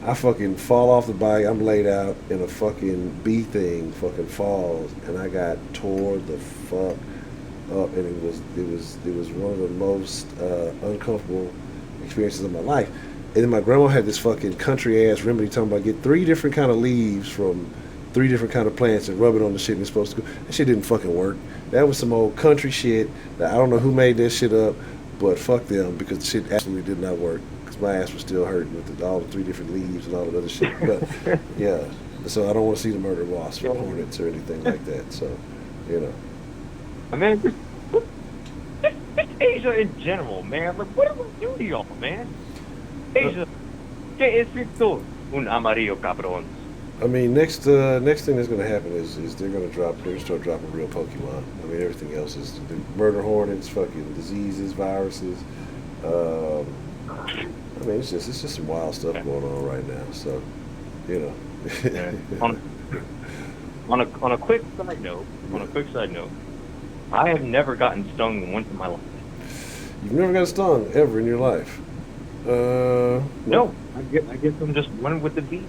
I fucking fall off the bike, I'm laid out, and a fucking bee thing fucking falls, and I got tore the fuck up, and it was one of the most uncomfortable experiences of my life. And then my grandma had this fucking country ass remedy talking about get 3 different kind of leaves from 3 different kind of plants and rub it on the shit and it's supposed to go. That shit didn't fucking work. That was some old country shit. That I don't know who made that shit up, but fuck them because the shit absolutely did not work. Because my ass was still hurting with all the 3 different leaves and all that other shit. But yeah, so I don't want to see the murder wasps or hornets or anything like that. So, you know. I mean, just Asia in general, man. Like, what do we do to y'all, man? Asia, que es esto? Un amarillo cabrón. I mean, next thing that's going to happen is they're going to start dropping real Pokemon. I mean, everything else is the murder hornets, fucking diseases, viruses. I mean, it's just some wild stuff going on right now. So, you know. Yeah. On a quick side note, I have never gotten stung once in my life. You've never got stung ever in your life? No. I guess I'm just one with the bee.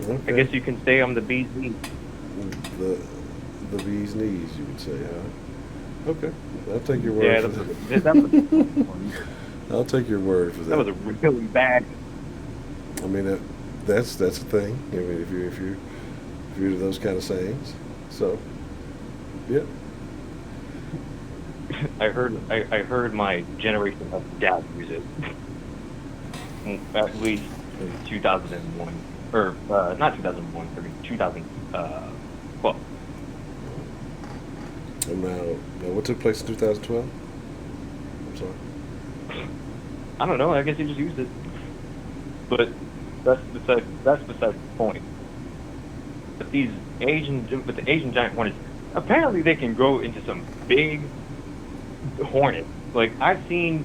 Okay. I guess you can say I'm the bee's knee. The bee's knees, you would say, huh? Okay, I'll take your word for that. That was I'll take your word for that. that was a really bad. I mean, that's a thing. I mean, if you're into those kind of sayings, so yeah. I heard my generation of dad use it. At least in 2001, or not 2001, I mean 2012. And now, what took place in 2012? I'm sorry. I don't know. I guess he just used it. But that's beside the point. But the Asian giant hornets, apparently they can grow into some big hornets. Like I've seen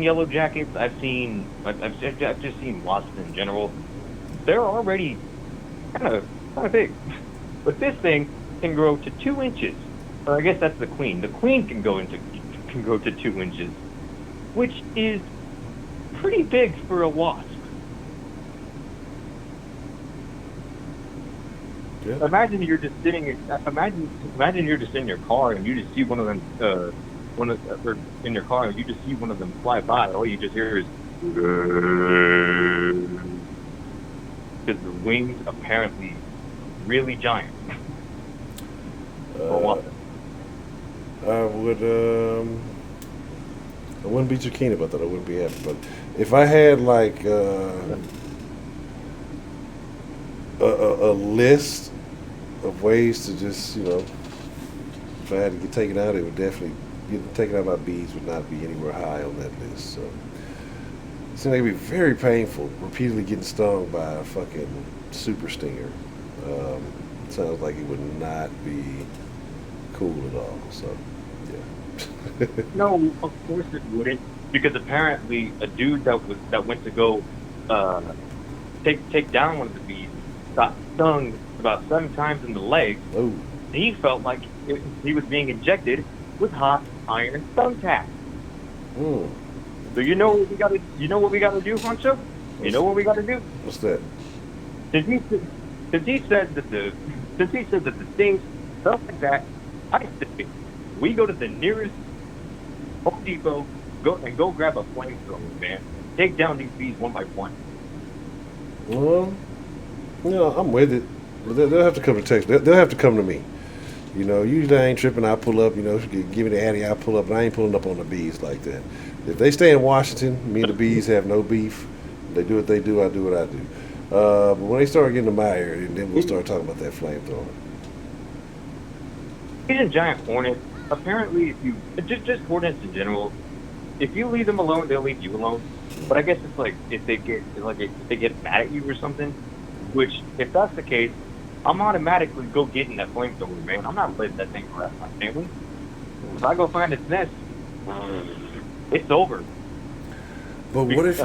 yellow jackets. I've just seen wasps in general. They're already kind of big, but this thing can grow to 2 inches. Or I guess that's the queen. The queen can grow to 2 inches, which is pretty big for a wasp. Yeah. Imagine you're just sitting. Imagine you're just in your car and you just see one of them. Or in your car and you just see one of them fly by. All you just hear is because the wings apparently really giant. I wouldn't be too keen about that. I wouldn't be happy. But if I had like a list of ways to just, if I had to get taken out, it would definitely getting taken out by bees would not be anywhere high on that list. So it seems like it'd be very painful repeatedly getting stung by a fucking super stinger. Sounds like it would not be cool at all. So yeah. No, of course it wouldn't, because apparently a dude that went to go take down one of the bees got stung about 7 times in the leg. Oh. He felt like he was being injected with hot iron thumbtacks. Mm. So you know what we gotta do, Honcho? You know what we gotta do? What's that? Since he said that the things stuff like that, I say we go to the nearest Home Depot, go grab a flamethrower, man. Take down these bees one by one. Well, I'm with it. But they'll have to come to Texas. They'll have to come to me. Usually I ain't tripping. I pull up. Give me the Addy. I pull up, but I ain't pulling up on the bees like that. If they stay in Washington, me and the bees have no beef. They do what they do. I do what I do. But when they start getting to my area, then we'll start talking about that flamethrower. Asian giant hornets. Apparently, if you just hornets in general, if you leave them alone, they'll leave you alone. But I guess it's like if they get mad at you or something. Which, if that's the case, I'm automatically go getting that flamethrower, man. I'm not letting that thing harass my family. If I go find its nest, it's over. But what if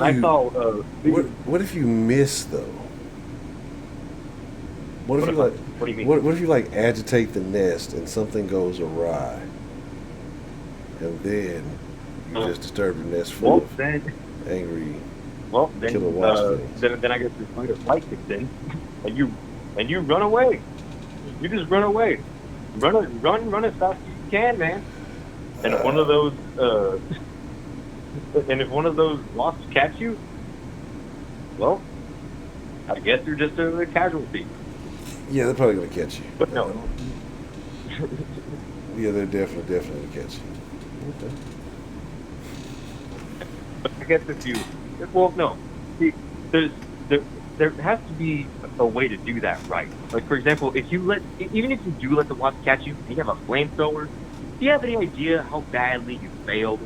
what if you miss though? What do you mean? What if you agitate the nest and something goes awry, and then you just disturb the nest full of angry killer wasp things? Then I guess your fight or flight kicks in, and you run away. You just run away. Run as fast as you can, man. And if one of those wasps catch you, well, I guess you're just a casualty. Yeah, they're probably gonna catch you. But no. Yeah, they're definitely catchy. Okay. But I guess if you, well, no, see, there has to be a way to do that right. Like, for example, if you even if you do let the wasp catch you, and you have a flamethrower, do you have any idea how badly you failed?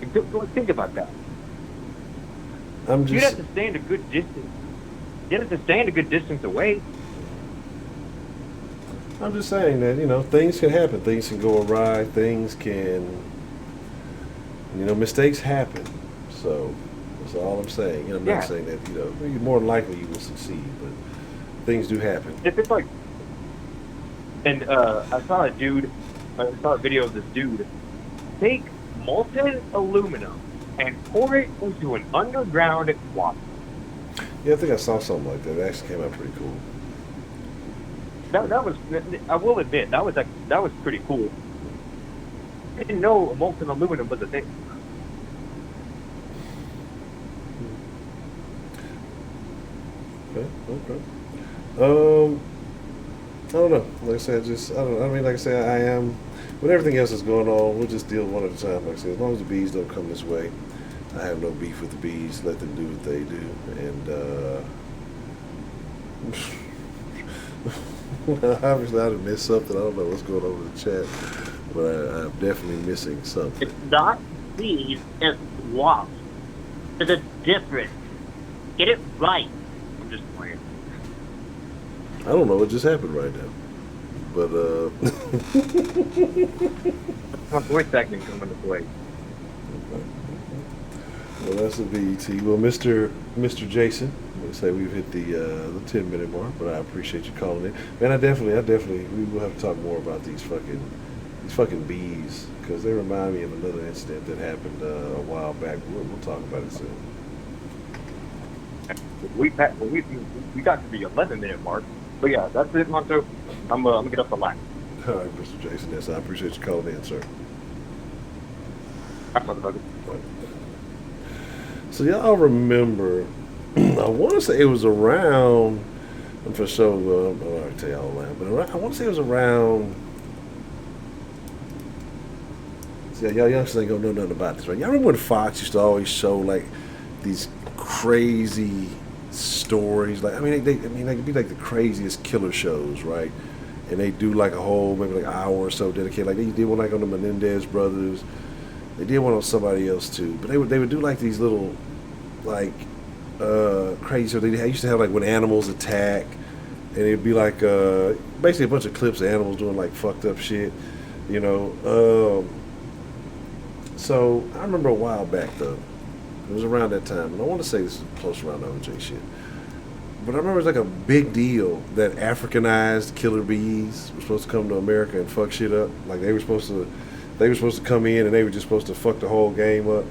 Like, don't think about that. You'd have to stand a good distance. You'd have to stand a good distance away. I'm just saying that, things can happen. Things can go awry. Things can, mistakes happen. So that's all I'm saying. I'm not saying that, more than likely you will succeed, but things do happen. If it's like, and I saw a video of this dude take molten aluminum and pour it into an underground water. Yeah, I think I saw something like that. It actually came out pretty cool. That was, I will admit, that was pretty cool. I didn't know molten aluminum was a thing. Okay. I don't know. Like I said, like I said, I am. With everything else that's going on, we'll just deal one at a time. Like I said, as long as the bees don't come this way, I have no beef with the bees. Let them do what they do, and obviously I done missed something. I don't know what's going on in the chat, but I'm definitely missing something. It's not bees, it's wasps. There's a difference. Get it right. I'm just playing. I don't know what just happened right now, but My voice acting coming into play. Well, that's a BET. Well, Mr. Jason, I'm gonna say we've hit the 10-minute mark, but I appreciate you calling in. Man, I definitely, we will have to talk more about these fucking bees, because they remind me of another incident that happened a while back. We'll talk about it soon. We got to the 11-minute mark, but yeah, that's it, Honcho. I'm gonna get up the line. All right, Mr. Jason. Yes, I appreciate you calling in, sir. All right, motherfucker. So y'all remember, I want to say it was around, I'm for sure, I'll tell y'all that, but I want to say it was around, see, y'all youngsters ain't gonna know nothing about this, right? Y'all remember when Fox used to always show, like, these crazy stories, like, they could be like the craziest killer shows, right? And they do like a whole, maybe like an hour or so dedicated, like they did one like on the Menendez brothers. They did one on somebody else too, but they would do like these little, like, crazy. So they used to have like when animals attack, and it'd be like basically a bunch of clips of animals doing like fucked up shit, So I remember a while back though, it was around that time, and I want to say this is close around OJ shit. But I remember it was like a big deal that Africanized killer bees were supposed to come to America and fuck shit up. Like they were supposed to come in and they were just supposed to fuck the whole game up.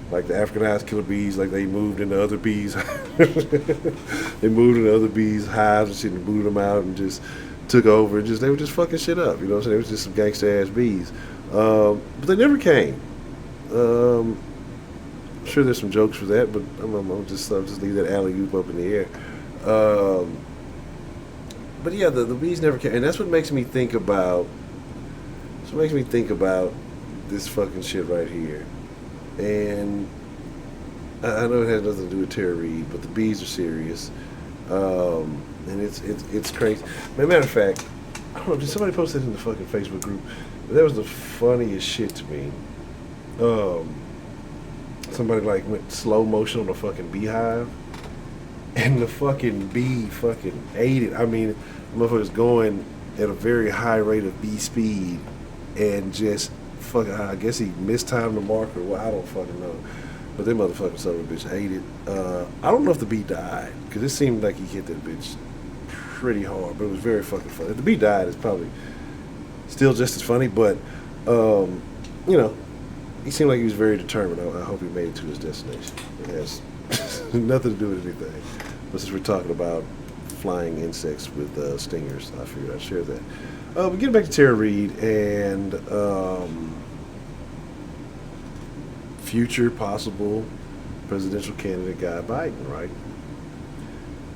Like the Africanized killer bees, like they moved into other bees. They moved into other bees' hives and shit and booted them out and just took over. They were just fucking shit up. You know what I'm saying? It was just some gangster ass bees. But they never came. I'm sure there's some jokes for that, but I'll just leave that alley-oop up in the air. But yeah, the bees never came, and that's what makes me think about. So it makes me think about this fucking shit right here, and I know it has nothing to do with Tara Reade, but the bees are serious, and it's crazy. Matter of fact, I don't know. Did somebody post that in the fucking Facebook group? That was the funniest shit to me. Somebody like went slow motion on a fucking beehive, and the fucking bee fucking ate it. I mean, the motherfucker's going at a very high rate of bee speed, and just fucking, I guess he mistimed the marker. Well, I don't fucking know. But that motherfucking son of a bitch ate it. I don't know if the bee died, because it seemed like he hit that bitch pretty hard, but it was very fucking funny. If the bee died, it's probably still just as funny, but, he seemed like he was very determined. I hope he made it to his destination. It has nothing to do with anything. But since we're talking about flying insects with stingers, I figured I'd share that. But getting back to Tara Reade and future possible presidential candidate Guy Biden, right?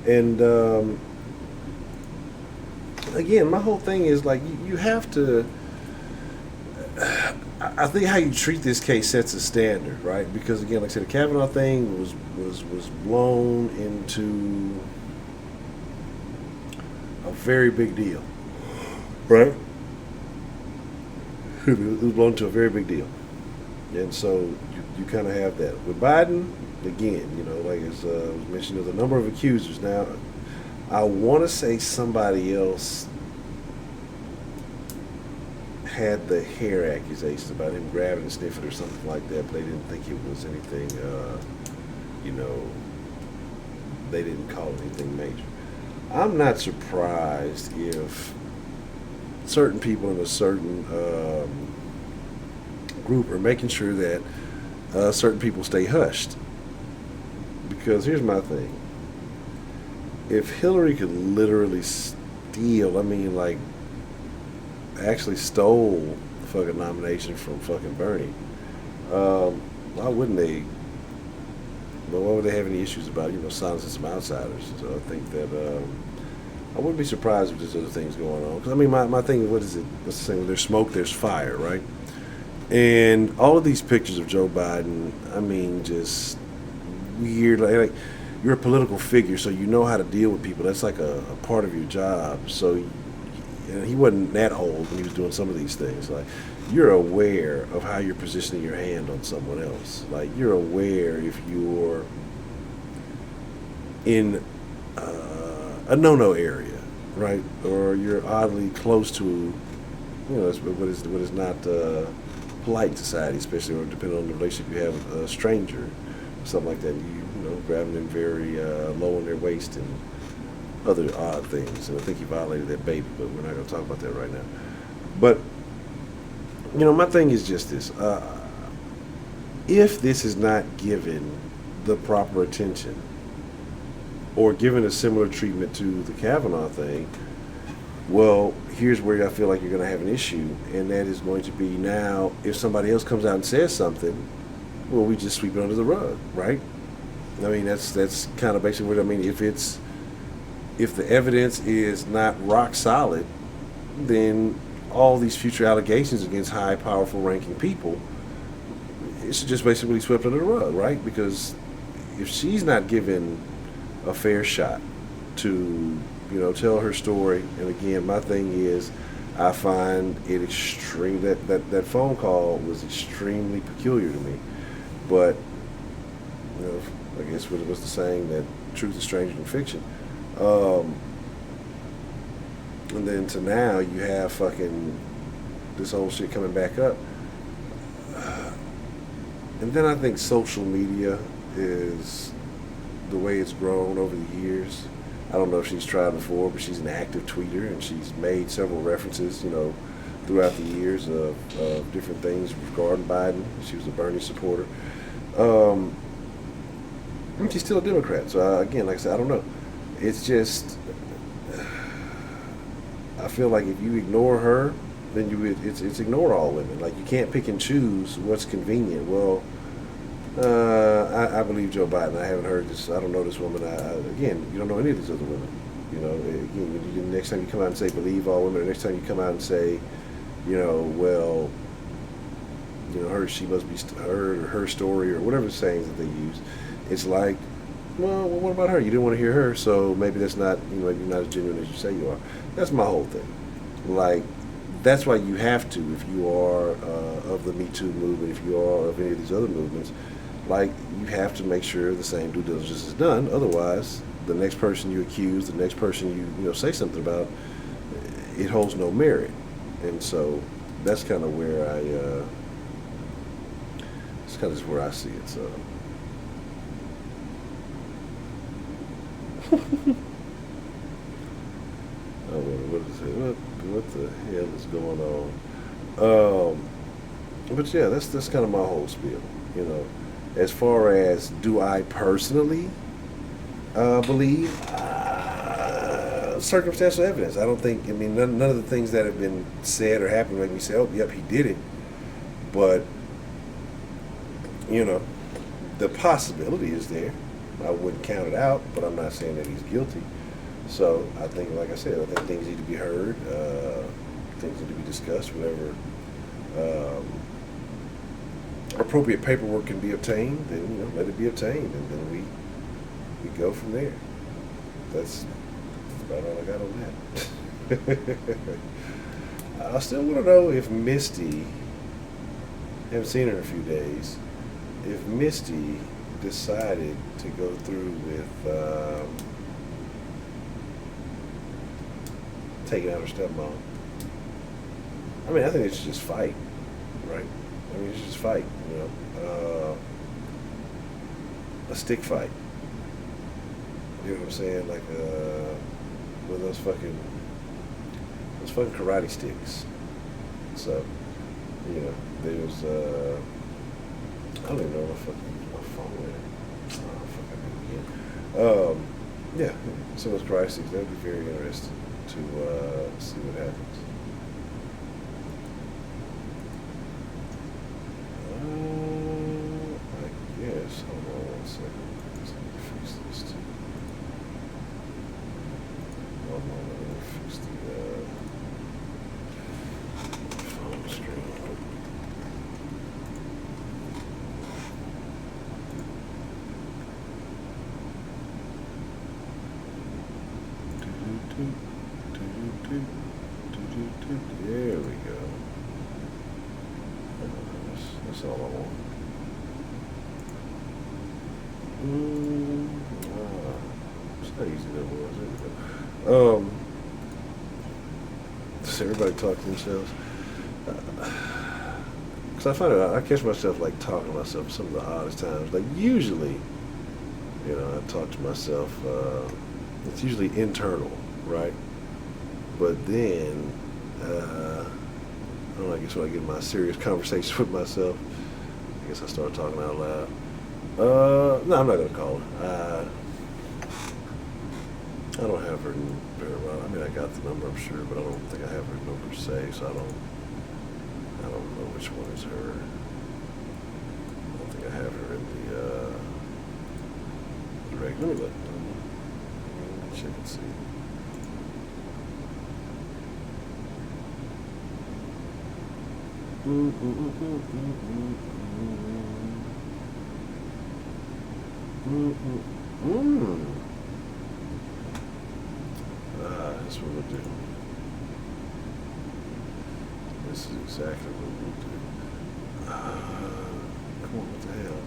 And again, my whole thing is like you have to I think how you treat this case sets a standard, right? Because again, like I said, the Kavanaugh thing was blown into a very big deal, right? It was blown into a very big deal, and so you kind of have that with Biden. Again, you know, like as was mentioned, there's a number of accusers. Now, I want to say somebody else had the hair accusations about him grabbing and sniffing or something like that, but they didn't think it was anything, you know, they didn't call it anything major. I'm not surprised if certain people in a certain group are making sure that certain people stay hushed. Because here's my thing. If Hillary could literally steal, I mean, like, actually stole the fucking nomination from fucking Bernie, why wouldn't they? Well, why would they have any issues about, you know, silencing some outsiders? So I think that I wouldn't be surprised if there's other things going on. Because I mean, my thing is, what is it? What's the saying? When there's smoke, there's fire, right? And all of these pictures of Joe Biden, I mean, just weird. Like you're a political figure, so you know how to deal with people. That's like a part of your job. So he wasn't that old when he was doing some of these things. Like, you're aware of how you're positioning your hand on someone else. Like, you're aware if you're in a no-no area, right? Or you're oddly close to, you know, what is not polite in society, especially or depending on the relationship you have with a stranger, something like that. You know, grabbing them very low on their waist and other odd things. And I think he violated that baby, but we're not going to talk about that right now. But, you know, my thing is just this. If this is not given the proper attention or given a similar treatment to the Kavanaugh thing, well, here's where I feel like you're going to have an issue, and that is going to be now if somebody else comes out and says something, well, we just sweep it under the rug, right? I mean, that's kind of basically what I mean. If the evidence is not rock solid, then all these future allegations against high, powerful ranking people, it's just basically swept under the rug, right? Because if she's not given a fair shot to, you know, tell her story, and again, my thing is, I find it extreme, that phone call was extremely peculiar to me. But, you know, I guess what was the saying that truth is stranger than fiction. And then to now, you have fucking this whole shit coming back up. And then I think social media is the way it's grown over the years. I don't know if she's tried before, but she's an active tweeter, and she's made several references, you know, throughout the years of different things regarding Biden. She was a Bernie supporter. And she's still a Democrat. So, again, like I said, I don't know. It's just, I feel like if you ignore her, then it's ignore all women. Like, you can't pick and choose what's convenient. Well, I believe Joe Biden. I haven't heard this. I don't know this woman. Again, you don't know any of these other women. You know, again, the next time you come out and say believe all women, the next time you come out and say, you know, well, you know, she must be her story or whatever the sayings that they use. It's like, well, what about her? You didn't want to hear her, so maybe that's not, you know, maybe you're not as genuine as you say you are. That's my whole thing. Like, that's why you have to, if you are of the Me Too movement, if you are of any of these other movements, like, you have to make sure the same due diligence is done. Otherwise, the next person you accuse, the next person you know say something about, it holds no merit. And so that's kind of where it's kind of just where I see it. So. What the hell is going on? But yeah, that's kind of my whole spiel. You know, as far as do I personally believe circumstantial evidence? I don't think. I mean, none of the things that have been said or happened make me say, "Oh, yep, he did it." But you know, the possibility is there. I wouldn't count it out, but I'm not saying that he's guilty. So I think, like I said, I think things need to be heard, things need to be discussed, whatever appropriate paperwork can be obtained, then let it be obtained, and then we go from there. That's about all I got on that. I still want to know if Misty, haven't seen her in a few days, if Misty decided to go through with taking out her stepmom. I mean, I think they should just fight, right? I mean, you should just fight, a stick fight. You know what I'm saying? Like, with those fucking karate sticks. So, there's, I don't even know my phone went. Oh, fuck, I did it again. Yeah, some of those karate sticks, that'd be very interesting to see what happens. I guess, hold on 1 second. Let's fix this too. Hold on, let me fix the phone screen. There we go. That's all I want. That's how easy that was. There we go. Does everybody talk to themselves? Because I find I catch myself like talking to myself some of the oddest times. Like usually, I talk to myself. It's usually internal, right? But then, I don't know, I guess when I get in my serious conversation with myself, I guess I start talking out loud. No, I'm not going to call her. I don't have her very well. I mean, I got the number, I'm sure, but I don't think I have her number saved, so I don't know which one is her. I don't think I have her in the direct. Let me look. Let me check and see. That's what we'll do. This is exactly what we'll do. Come on, what the hell?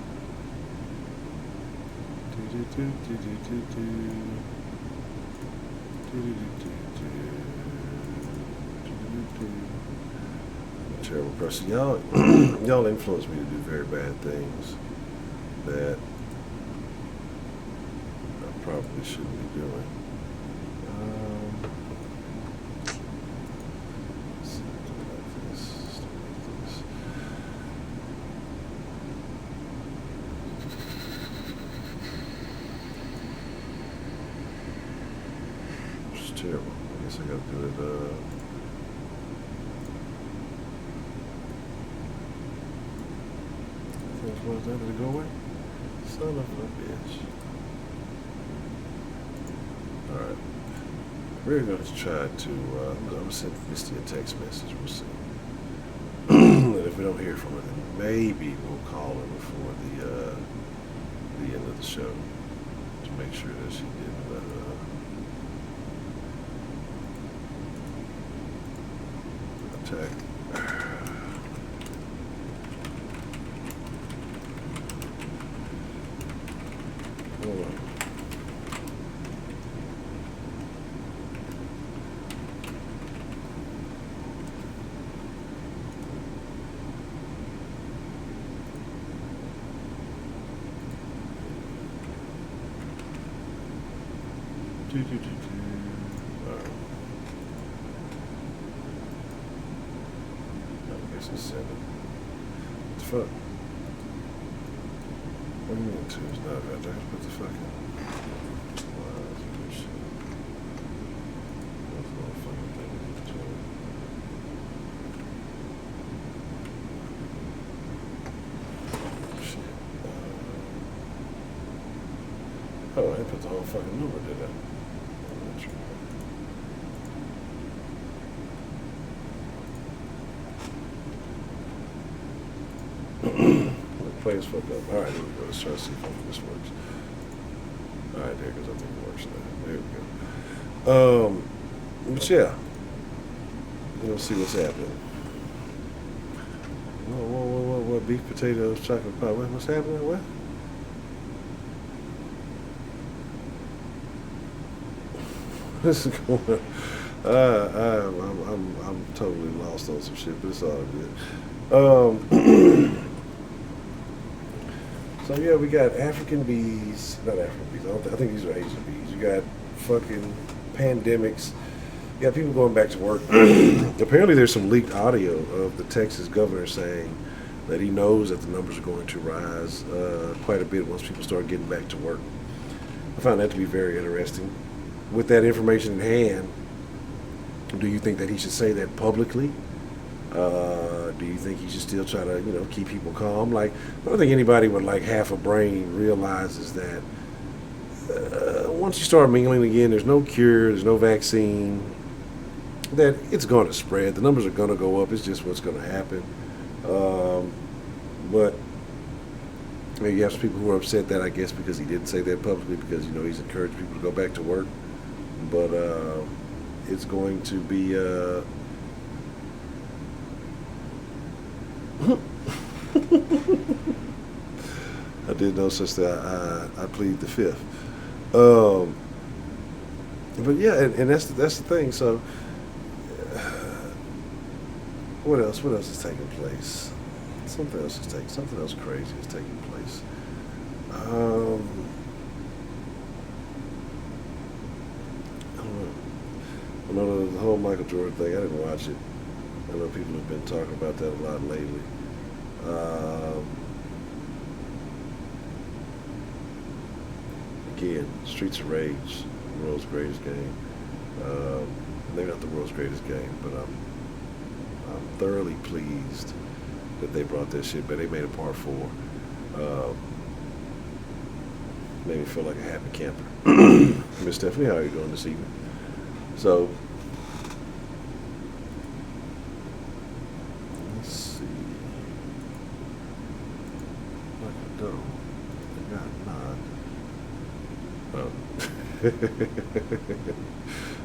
I'm a terrible person. Y'all influence me to do very bad things that I probably shouldn't be doing. Terrible. I guess I gotta do it, was that? Did it go away? Son of a bitch. Alright. We're going to try to, I'm going to send Misty a text message. We'll see. And if we don't hear from her, then maybe we'll call her before the end of the show to make sure that she didn't, attack. Hold on. Seven. What the fuck? What do you mean 2 is not right there? What the fucking... Shit. That's the whole fucking thing in between. Shit. Oh, I put the whole fucking number, did I? That's right. Play as fuck up. All right, here we go. Let's try to see if this works. All right, there it goes. I think it works now. There we go. But yeah, let's see what's happening. What? Beef, potatoes, chocolate pie. What's happening? What? This is going. I'm totally lost on some shit, but it's all good. So yeah, we got African bees, not African bees. I think these are Asian bees. You got fucking pandemics. You got people going back to work. Apparently, there's some leaked audio of the Texas governor saying that he knows that the numbers are going to rise quite a bit once people start getting back to work. I found that to be very interesting. With that information in hand, do you think that he should say that publicly? Do you think he should still try to, keep people calm? Like, I don't think anybody with like half a brain realizes that once you start mingling again, there's no cure, there's no vaccine, that it's going to spread. The numbers are going to go up. It's just what's going to happen. But you have some people who are upset that, I guess, because he didn't say that publicly, because, he's encouraged people to go back to work. But it's going to be... I did no such thing. I plead the fifth. But yeah, and that's the thing. So, what else? What else is taking place? Something else crazy is taking place. I don't know. I know the whole Michael Jordan thing. I didn't watch it. I know people have been talking about that a lot lately. Again, Streets of Rage, the world's greatest game. Maybe not the world's greatest game, but I'm thoroughly pleased that they brought that shit back. They made a part 4. Made me feel like a happy camper. Miss Stephanie, how are you doing this evening? So, let's see. Like a dome. I got nod. Oh.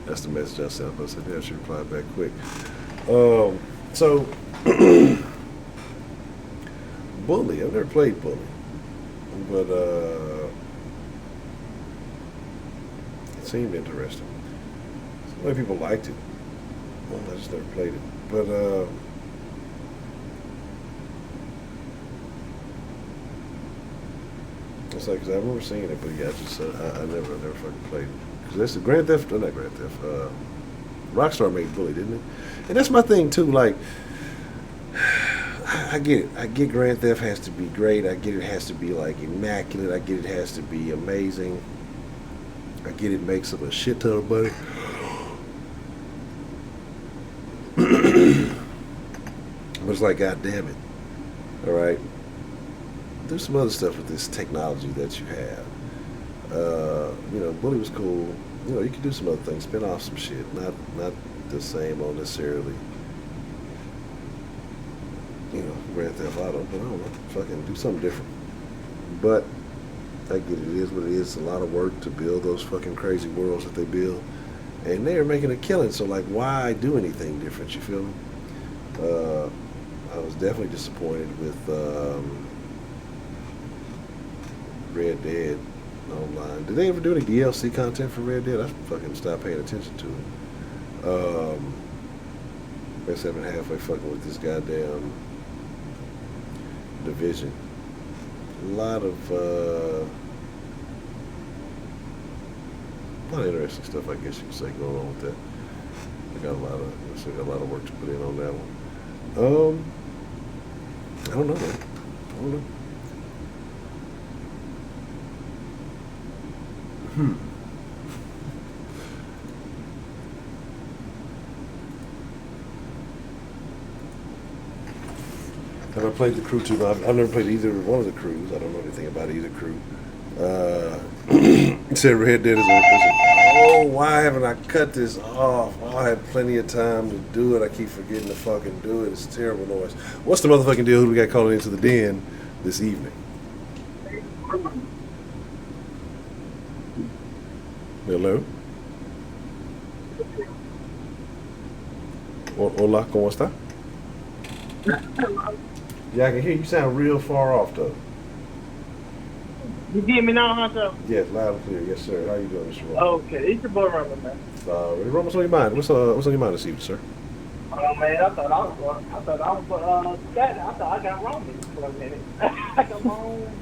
That's the message I sent. I said, yeah, I should reply back quick. So, Bully. I've never played Bully. But, it seemed interesting. So many people liked it. Well, I just never played it. But, it's like, cause I remember seeing it, but yeah, I never fucking played it. Cause that's the Grand Theft, not Grand Theft, Rockstar made Bully, didn't it? And that's my thing too, like, I get it. I get Grand Theft has to be great. I get it has to be like immaculate. I get it has to be amazing. I get it makes up a shit ton of money. But it's like, God damn it. All right. There's some other stuff with this technology that you have. Bully was cool. You could do some other things, spin off some shit. Not the same on necessarily. Grand Theft Auto, but I don't know, fucking do something different. But I get it is what it is. It's a lot of work to build those fucking crazy worlds that they build, and they are making a killing. So like, why do anything different? You feel me? I was definitely disappointed with Red Dead Online. Did they ever do any DLC content for Red Dead? I fucking stopped paying attention to it. I guess I've been halfway fucking with this goddamn Division. A lot of interesting stuff, I guess you could say, going on with that. I got a lot of work to put in on that one. I don't know, man. I don't know. Have I played the crew too? I've never played either one of the crews. I don't know anything about either crew. It said Red Dead is a oh, why haven't I cut this off? Oh, I had plenty of time to do it. I keep forgetting to fucking do it. It's a terrible noise. What's the motherfucking deal? Who we got calling into the den? this evening. Hello. Hola, ¿cómo está? Yeah, I can hear you. Sound real far off, though. You hear me now, Honcho? Yes, loud and clear. Yes, sir. How you doing, Mr. Roman? Okay, it's your boy Roman, man. Roman, what's on your mind? What's on your mind this evening, sir? Oh man, I thought I was sad. I thought I got Roman for a minute. I got my own.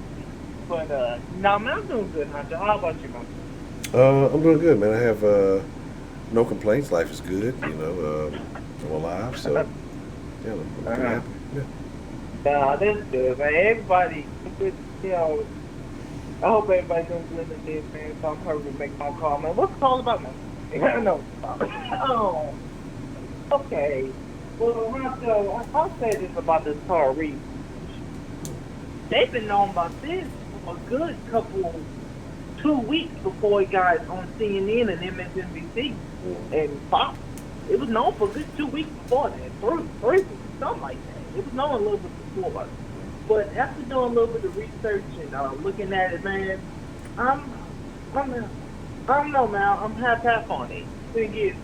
But no, man, I'm doing good, Honcho. How about you, man? I'm doing good, man. I have no complaints. Life is good. You know, I'm alive, so yeah, I'm pretty happy. Yeah. Nah, that's good, man. Everybody, you know, I hope everybody's doing good in this, man. So I'm hurrying to make my call, man. What's the call about, man? I know. Oh, okay. Well, Honcho, I'll say this about this car Reade. They've been known about this for a good 2 weeks before it got on CNN and MSNBC and Fox. It was known for a good 2 weeks before that, three, something like that. It was known a little bit before. But after doing a little bit of research and looking at it, man, I don't know, man. I'm half on it. Thing is,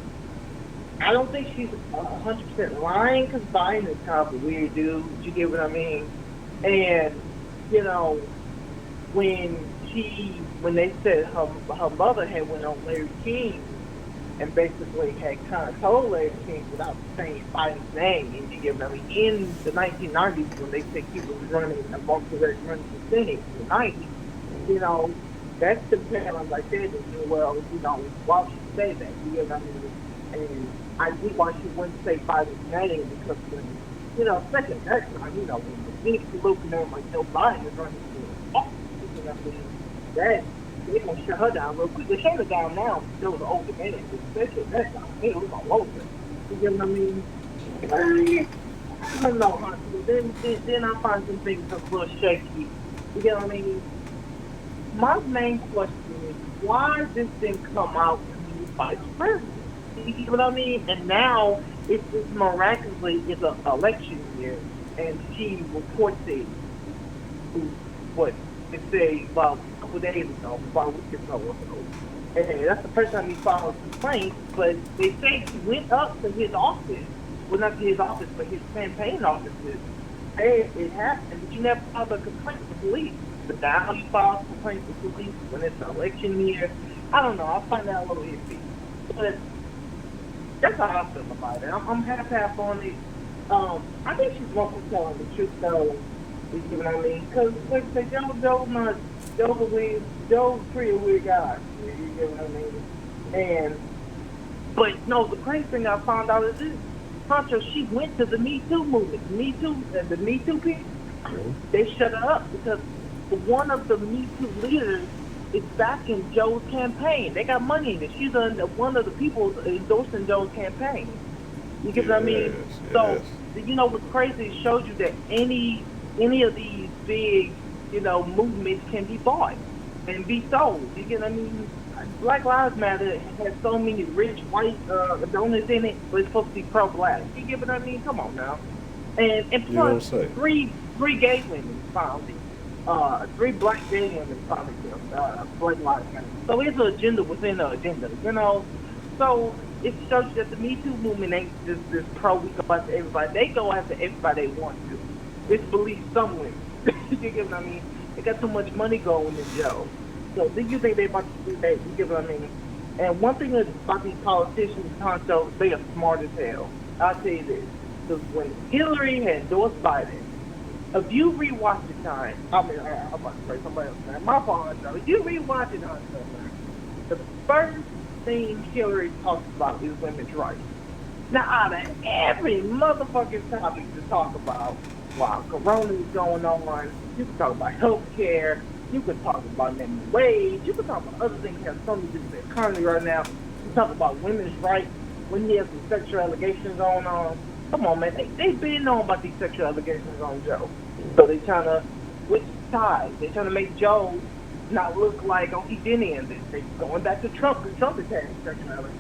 I don't think she's 100% lying, because Biden is kind of a weird dude. You get what I mean? And you know, when they said her mother had went on Larry King and basically had kind of told Larry King without saying Biden's name, and you get what I mean, in the 1990s when they said he was running and running for Senate in the 90s, you know, that's the parent like that. And well, you know, why would she say that? You get what I mean? And I see why she wouldn't say Biden's name, because when, you know, second that time, you know, when the big looking at like Joe Biden is running for office, you know what I mean? That they're gonna shut her down real quick. They shut her down now. There was an older man, especially that time. It was all over. You get what I mean? I don't know, honestly. Then I find some things a little shaky. You get what I mean? My main question is, why this didn't come out when he was vice president? You get what I mean? And now it's just miraculously it's an election year, and she reports it. What? They say about a couple days ago, about a week ago. And that's the first time he filed a complaint, but they say he went up to his office. Well, not to his office, but his campaign offices. And it happened, but you never filed a complaint with the police. But now you file a complaint with the police when it's an election year. I don't know, I find that a little iffy. But that's how I feel about it. I'm half on it. I think she's mostly telling the truth, though. You know what I mean? Because, like I say, Joe's a pretty weird guy. You know what I mean? But no, the crazy thing I found out is this. Honcho, she went to the Me Too movement. The Me Too people, they shut her up because one of the Me Too leaders is backing Joe's campaign. They got money in it. She's one of the people endorsing Joe's campaign. You get what I mean? Yes. So, you know what's crazy? It shows you that any of these big, you know, movements can be bought and be sold. You get what I mean? Black Lives Matter has so many rich white donors in it, but it's supposed to be pro-black. You get what I mean? Come on now. And plus, three gay women found it. 3 black gay women found it. Black Lives Matter. So it's an agenda within an agenda, you know? So it shows you that the Me Too movement ain't just this pro, we go after everybody. They go after everybody they want to. It's belief somewhere. You get what I mean? They got too much money going in Joe. So do you think they about to do that? You get what I mean? And one thing about these politicians, Honcho, they are smart as hell. I'll tell you this. Because when Hillary had endorsed Biden, if you rewatch the time, I'm about to say somebody else, man. My fault, Honcho. If you rewatch it, Honcho, man, the first thing Hillary talks about is women's rights. Now, out of every motherfucking topic to talk about, while Corona is going on, you can talk about health care, you can talk about minimum wage, you can talk about other things that have something to do with the economy right now. You talk about women's rights when he has some sexual allegations going on. Come on, man, they've been knowing about these sexual allegations on Joe. So they're trying to switch sides. They're trying to make Joe not look like, oh, he didn't end it. They're going back to Trump, because Trump is having sexual allegations.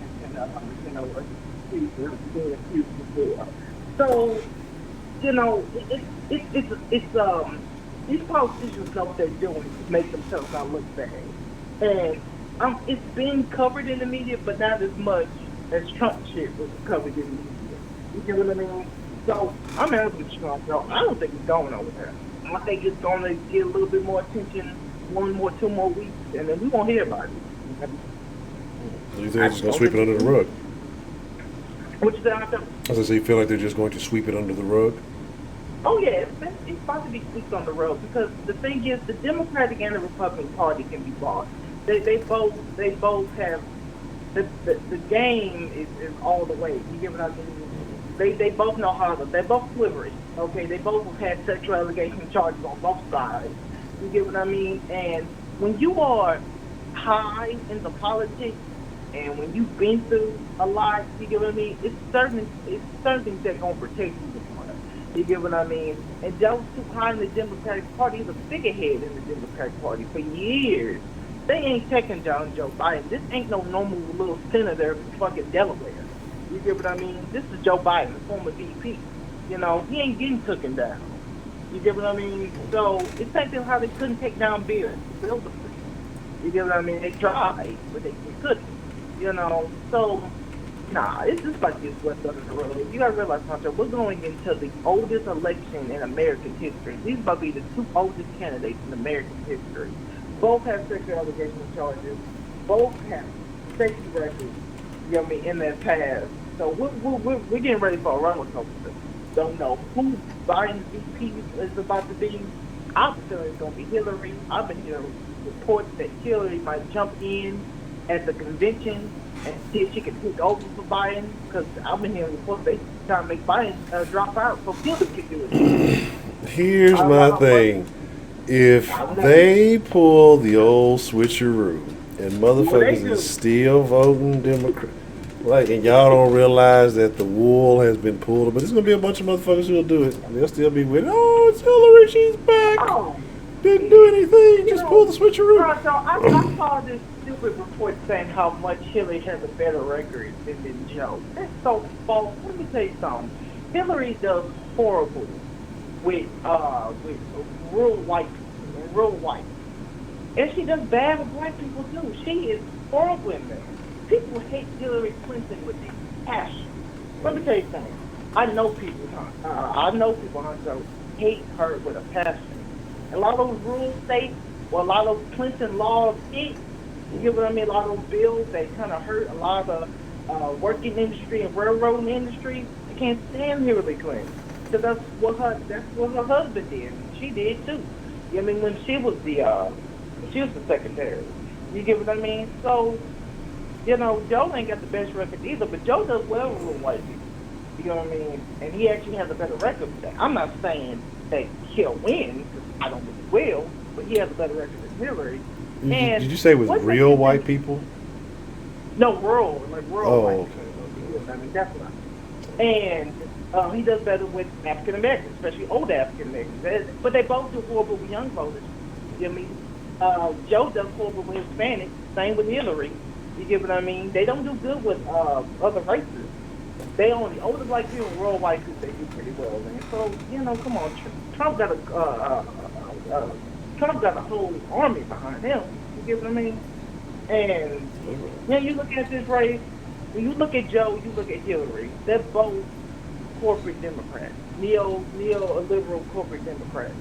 You know, what he's being accused before. So, you know, these politicians know what they're doing to make themselves not look bad. And it's being covered in the media, but not as much as Trump shit was covered in the media. You get what I mean? So I'm honest with you, Trump. So I don't think it's going over there. I think it's going to get a little bit more attention, 2 more weeks, and then we won't hear about it. You think they're just going to sweep it under the rug? What you say, Honcho? As I say, you feel like they're just going to sweep it under the rug? Oh yeah, it's about to be swept on the road because the thing is, the Democratic and the Republican Party can be bought. They both have the game is all the way. You get what I mean? They both know how to. They're both slippery. Okay, they both have had sexual allegation charges on both sides. You get what I mean? And when you are high in the politics, and when you've been through a lot, you get what I mean? It's certain things that gonna protect you. You get what I mean? And those two high in the Democratic Party is a figurehead in the Democratic Party for years. They ain't taking down Joe Biden. This ain't no normal little senator from fucking Delaware. You get what I mean? This is Joe Biden, the former VP. You know, he ain't getting taken down. You get what I mean? So it's like how they couldn't take down Bill. You get what I mean? They tried, but they couldn't. You know, so nah, it's just like this West under the road. You gotta realize, Honcho, we're going into the oldest election in American history. These about to be the 2 oldest candidates in American history. Both have sexual allegation charges. Both have safety records, you know what I mean, in their past. So we're getting ready for a roller coaster. Don't know who Biden's VP is about to be. I'm feeling it's going to be Hillary. I've been hearing reports that Hillary might jump in at the convention and see if she can take over for Biden, because I've been hearing reports they trying to make Biden drop out so Hillary can do it. Here's my thing. If they pull the old switcheroo and motherfuckers is still voting Democrat, like, and y'all don't realize that the wool has been pulled, but there's going to be a bunch of motherfuckers who'll do it. And they'll still be with, oh, it's Hillary, she's back. Didn't do anything, just pull the switcheroo. So I saw this stupid report saying how much Hillary has a better record than Joe. That's so false. Let me tell you something. Hillary does horrible with real white people, and she does bad with black people too. She is horrible in that. People hate Hillary Clinton with a passion. Let me tell you something. I know people, Honcho, hate her with a passion. A lot of those rural states, well, a lot of Clinton laws hit. You get what I mean? A lot of those bills that kind of hurt a lot of the working industry and railroading industry. They can't stand Hillary Clinton because that's what her husband did. She did too. You know what I mean? When she was the secretary. You get what I mean? So, you know, Joe ain't got the best record either, but Joe does well with white people. You know what I mean? And he actually has a better record with that. I'm not saying that he'll win, because I don't think he will, but he has a better record than Hillary. Did you say with real white people? No, rural white people. Okay. You know what I mean? That's right. And he does better with African Americans, especially old African Americans. But they both do horrible with young voters. You know what I mean? Joe does horrible with Hispanics. Same with Hillary. You get what I mean? They don't do good with other races. They only older black people and rural white people, they do pretty well, man. So, you know, come on, Trump got a whole army behind him. You get what I mean? And when you look at this race, when you look at Joe, you look at Hillary. They're both corporate Democrats, neo-liberal corporate Democrats.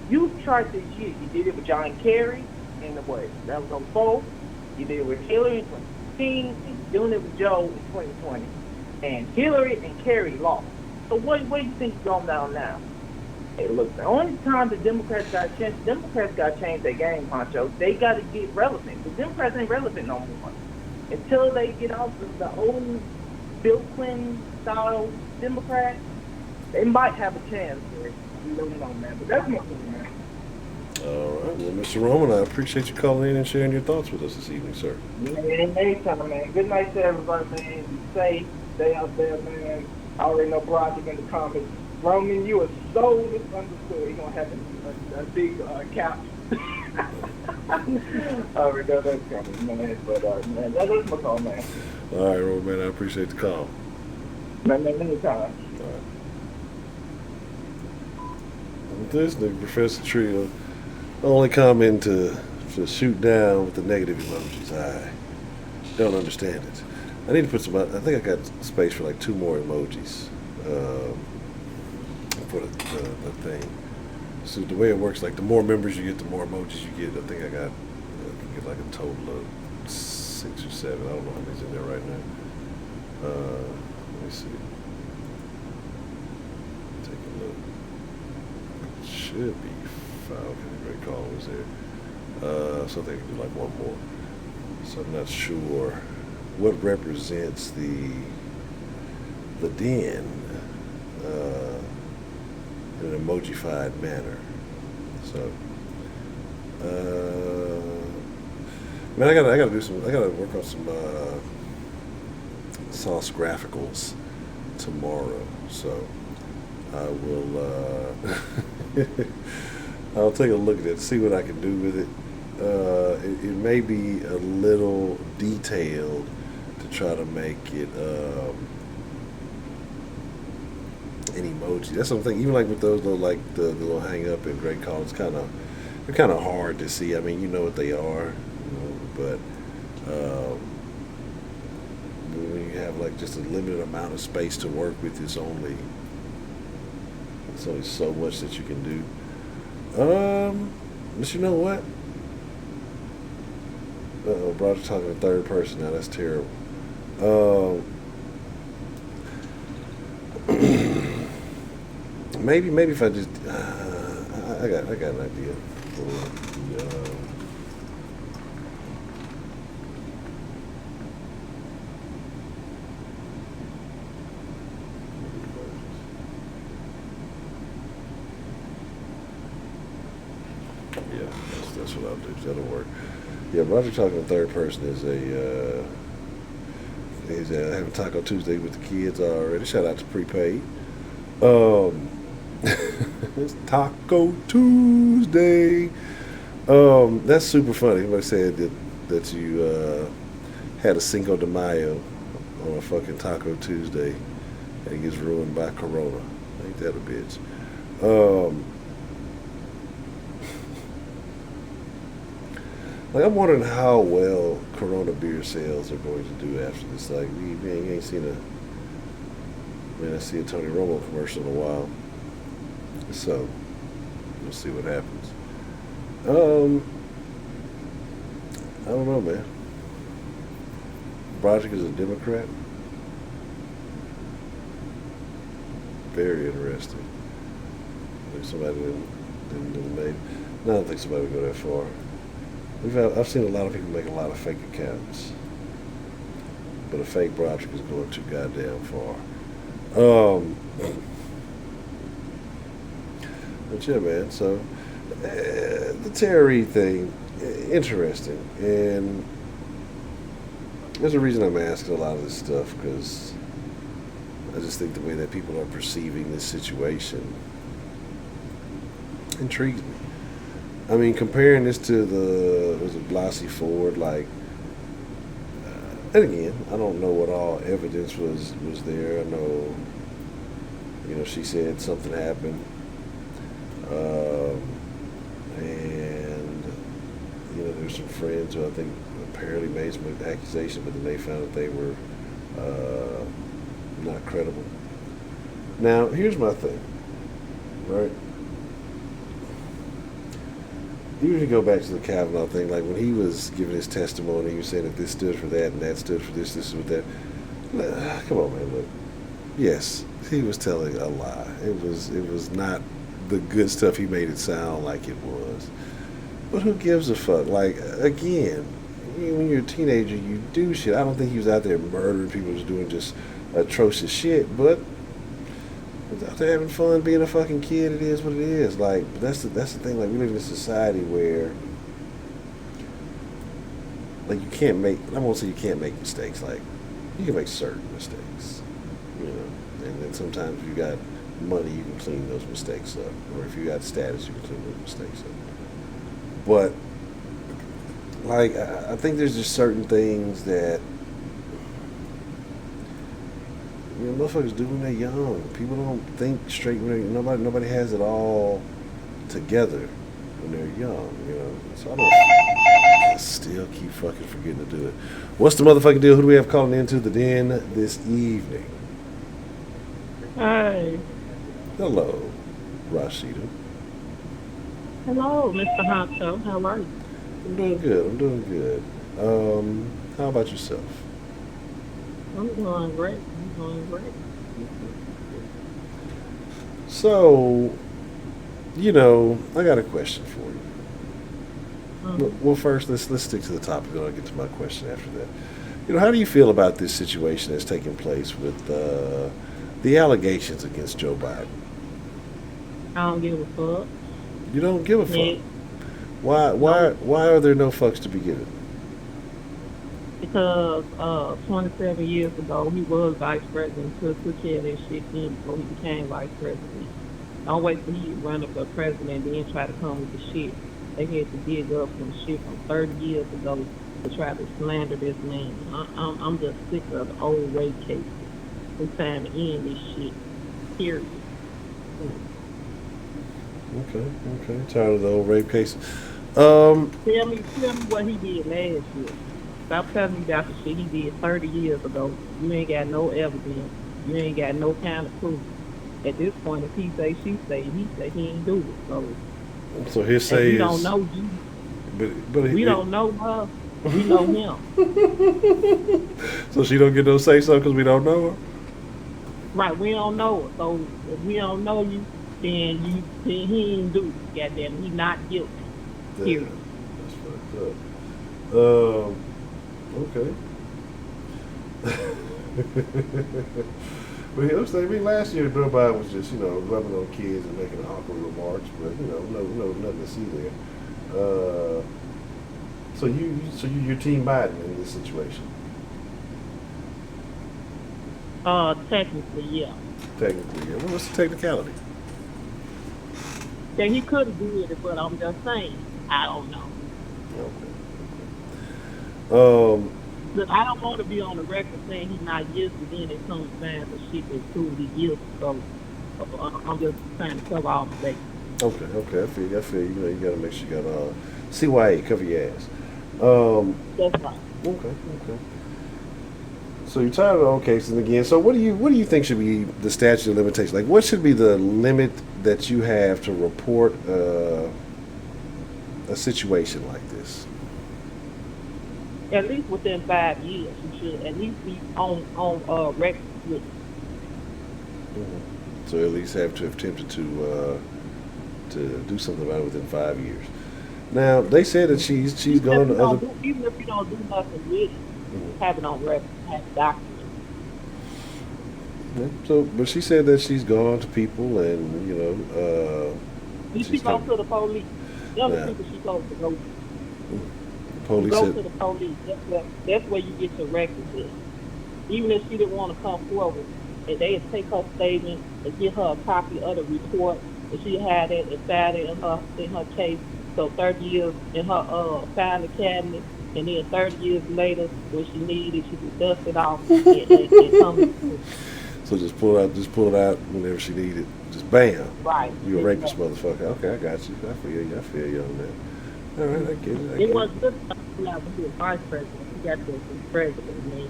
You tried this shit. You did it with John Kerry in the way that was 04. You did it with Hillary in 2016, and you're doing it with Joe in 2020. And Hillary and Kerry lost. So what do you think is going down now? Hey, look, the only time the Democrats got to change their game, Honcho. They got to get relevant. The Democrats ain't relevant no more. Until they get off the old Bill Clinton style Democrats, they might have a chance. You don't know, man. But that's my thing, man. All right. Well, Mr. Roman, I appreciate you calling in and sharing your thoughts with us this evening, sir. Man, anytime, man. Good night to everybody, man. Be safe. Stay out there, man. I already know Broderick in the comments. Roman, you are so misunderstood. You're going to have a big couch. I already know that's coming, man. But, man, that's my call, man. All right, Roman, man. I appreciate the call. Man, anytime. All right. This nigga Professor Trio only comment to shoot down with the negative emojis. I don't understand it. I need to put some. I think I got space for like 2 more emojis for the thing. So the way it works, like the more members you get, the more emojis you get. I think I can get like a total of 6 or 7. I don't know how many's in there right now. Let me see. Take a look. It should be 5. Okay, the great call was there. So I think I can do like 1 more. So I'm not sure what represents the den in an emojified manner. So, man, I gotta do some. I gotta work on some sauce graphicals tomorrow. So I will. I'll take a look at it, see what I can do with it. It may be a little detailed to try to make it an emoji. That's something. Even like with those little, like the little hang up and great calls, they're kind of hard to see. I mean, you know what they are, but when you have like just a limited amount of space to work with, it's only so much that you can do. But you know what? Roger talking in 3rd person now. That's terrible. Maybe if I just, I got an idea for the. Yeah, that's what I'll do. That'll work. Yeah, Roger talking in 3rd person is he's having Taco Tuesday with the kids already. Shout out to Prepaid. It's Taco Tuesday. That's super funny. Somebody said that you had a Cinco de Mayo on a fucking Taco Tuesday and it gets ruined by Corona. Ain't that a bitch? Like, I'm wondering how well Corona beer sales are going to do after this. Like, you ain't seen I see a Tony Romo commercial in a while. So, we'll see what happens. I don't know, man. Broderick is a Democrat. Very interesting. Maybe somebody didn't make. No, I don't think somebody would go that far. I've seen a lot of people make a lot of fake accounts, but a fake Broderick is going too goddamn far. But yeah, man. So the Tara Reade thing, interesting, and there's a reason I'm asking a lot of this stuff, because I just think the way that people are perceiving this situation intrigues me. I mean, comparing this to was it Blasey Ford, like, and again, I don't know what all evidence was there. I know, she said something happened, and, there's some friends who I think apparently made some accusation, but then they found that they were not credible. Now, here's my thing, right? Even if you go back to the Kavanaugh thing, like when he was giving his testimony, he was saying that this stood for that and that stood for this is what that. Come on, man, look. Yes, he was telling a lie. It was not the good stuff he made it sound like it was. But who gives a fuck? Like, again, when you're a teenager, you do shit. I don't think he was out there murdering people, just doing just atrocious shit, but out there having fun being a fucking kid. It is what it is. Like, that's the thing. Like, we live in a society where, like, you can't make. I won't say you can't make mistakes. Like, you can make certain mistakes, and then sometimes if you got money, you can clean those mistakes up, or if you got status, you can clean those mistakes up. But, like, I think there's just certain things that, motherfuckers do when they're young. People don't think straight when nobody has it all together when they're young, you know. So I still keep fucking forgetting to do it. What's the motherfucking deal? Who do we have calling into the den this evening? Hi. Hello, Rashida. Hello, Mr. Honcho. How are you? I'm doing good. I'm doing good. How about yourself? I'm doing great. I'm doing great. So, you know, I got a question for you. Well, first, let's stick to the topic, then I'll get to my question after that. You know, how do you feel about this situation that's taking place with the allegations against Joe Biden? I don't give a fuck. You don't give a fuck. Yeah. Why are there no fucks to be given? Because 27 years ago, he was vice president. He took care of that shit then before he became vice president. Don't wait till he run up for president and then try to come with the shit. They had to dig up some shit from 30 years ago to try to slander this man. I'm just sick of the old rape cases. It's time to end this shit. Period. Okay. Tired of the old rape cases. Tell me what he did last year. Stop telling me about the shit he did 30 years ago. You ain't got no evidence. You ain't got no kind of proof. At this point, if he say, she say, he say he ain't do it. So his say we is... don't know you. But we don't know her. We know him. So she don't get no say so because we don't know her? Right, we don't know her. So if we don't know you, then he ain't do it. Goddamn, he not guilty. Period. That's fucked up. Okay. But he'll say, last year Joe Biden was just, you know, rubbing on kids and making awkward remarks, but you know, no nothing to see there. So you're Team Biden in this situation? Technically, yeah. Technically, yeah. Well, what's the technicality? Then he could have did it, but I'm just saying, I don't know. Okay. Look, I don't want to be on the record saying he's not guilty, then it comes down to shit that's truly guilty. So I'm just trying to cover all the bases. Okay. I feel you. You know, you got to make sure you got CYA, cover your ass. That's right. Okay. So you're tired of the old cases again. So what do you think should be the statute of limitations? Like, what should be the limit that you have to report a situation like this? At least within 5 years, you should at least be on record with it. Mm-hmm. So at least have to have attempted to do something about it within 5 years. Now they said that she's gone to other. Even if you don't do nothing with it, have it on record, have it documented. Yeah, so, but she said that she's gone to people and She goes to the police. The other people she goes to go to. Police go to the police. That's where you get your records in. Even if she didn't want to come forward, and they'd take her statement and give her a copy of the report, and she had it and filed it in her case. So 30 years in her filing cabinet, and then 30 years later, when she needed, she could dust it off and come. So just pull it out whenever she needed. Just bam. Right. You a rapist motherfucker. Okay, I got you. I feel you on that. All right, I get it. It was good when he was vice president. He got to be president. I mean,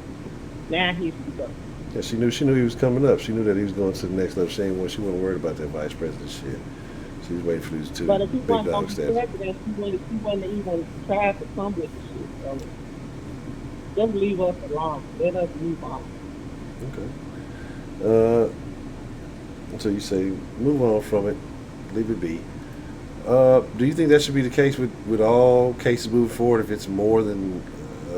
now he's the go. Yeah, she knew he was coming up. She knew that he was going to the next level. She wasn't worried about that vice president shit. She was waiting for these two but if he big wasn't dog on the stats. president, he wouldn't even try to come with the shit. So just leave us alone. Let us move on. Okay. So you say move on from it, leave it be. Do you think that should be the case with all cases moving forward? If it's more than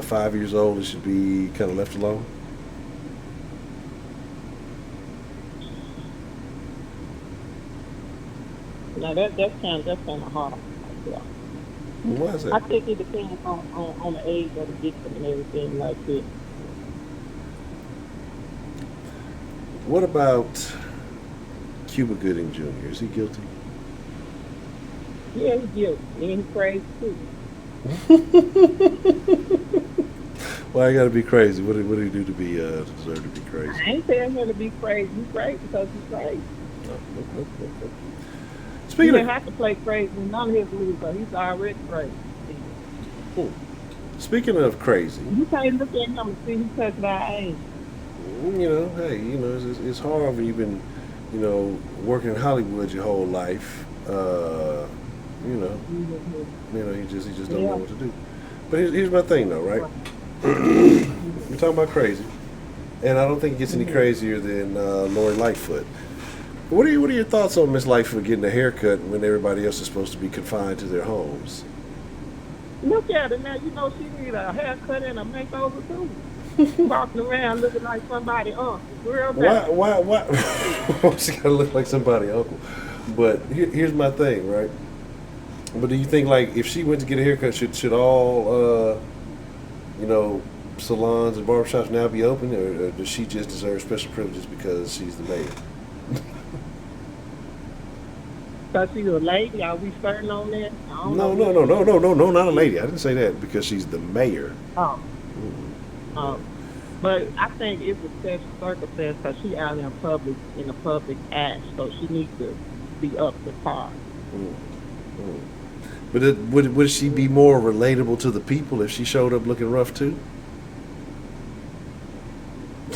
5 years old, it should be kind of left alone? Now that's kind of hard. Yeah. Why is that? I think it depends on the age of the victim and everything like that. What about Cuba Gooding Jr.? Is he guilty? Yeah, he's guilty. And he's crazy too. Why you gotta be crazy? What did he do to be to deserve to be crazy? I ain't telling him to be crazy. He's crazy because he's crazy. Okay. He Speaking didn't of have to play crazy in none of his movies, but he's already crazy. speaking of crazy, You can't look at him and see he touched our age. you know, hey, you know, it's hard when you've been, you know, working in Hollywood your whole life. You know, you just don't know what to do. But here's my thing, though, right? We're talking about crazy, and I don't think it gets any crazier than Lori Lightfoot. What are your thoughts on Miss Lightfoot getting a haircut when everybody else is supposed to be confined to their homes? Look at her now. You know she need a haircut and a makeover too. Walking around looking like somebody Real bad. Why she gotta look like somebody uncle? But here's my thing, right? But do you think, like, if she went to get a haircut, should all you know, salons and barbershops now be open, or does she just deserve special privileges because she's the mayor? Because she's a lady, are we starting on that? No, not a lady. I didn't say that because she's the mayor. Oh. But I think it's a special circumstance because she out in a public act, so she needs to be up to par. But would she be more relatable to the people if she showed up looking rough too?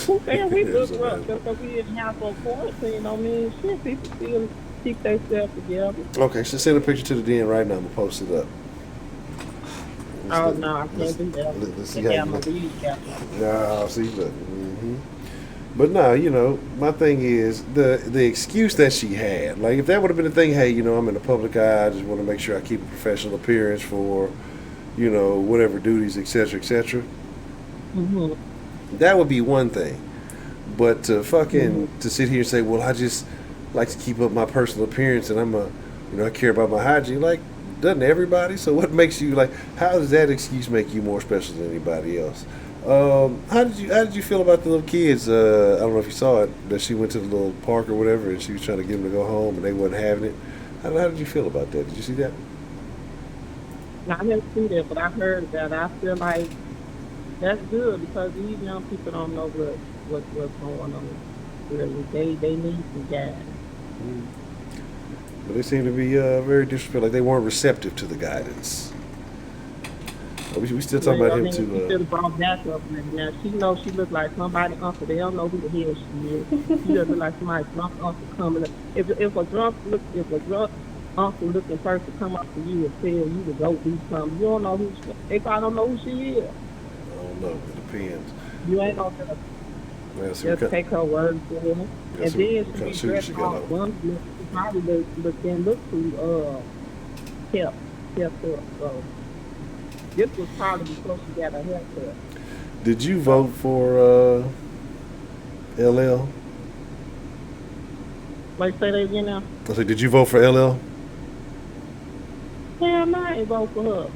Who said we look rough just because we didn't have no quarantine? I mean, shit, people still keep themselves together. Okay, so send a picture to the den right now. I'm gonna post it up. No, I can't do that. Let's see how you look. No, see, look. But no, you know, my thing is the excuse that she had. Like, if that would have been the thing, hey, you know, I'm in the public eye. I just want to make sure I keep a professional appearance for, you know, whatever duties, etc., etc. That would be one thing. But to to sit here and say, well, I just like to keep up my personal appearance, and I care about my hygiene. Like, doesn't everybody? So what makes you, like, how does that excuse make you more special than anybody else? How did you feel about the little kids? I don't know if you saw it, that she went to the little park or whatever, and she was trying to get them to go home, and they wasn't having it. How did you feel about that? Did you see that? No, I didn't see that, but I heard about it. I feel like that's good because these young people don't know what's going on. Really, they need some guidance. But they seem to be very disrespectful. Like they weren't receptive to the guidance. We still talking about him too. She should have brought that up. Now she knows she look like somebody uncle. They don't know who the hell she is. She doesn't look like somebody's drunk uncle coming up. If a drunk uncle looking person come up to you and tell you to go do something, you don't know who she is. They probably don't know who she is. I don't know. It depends. You ain't gonna just take her word for it. And then she be dressed all bummed. She probably look too kept up. So this was probably before she got her haircut. Did you vote for LL? Like say that again now? I said, did you vote for LL? Hell no, I ain't vote for her.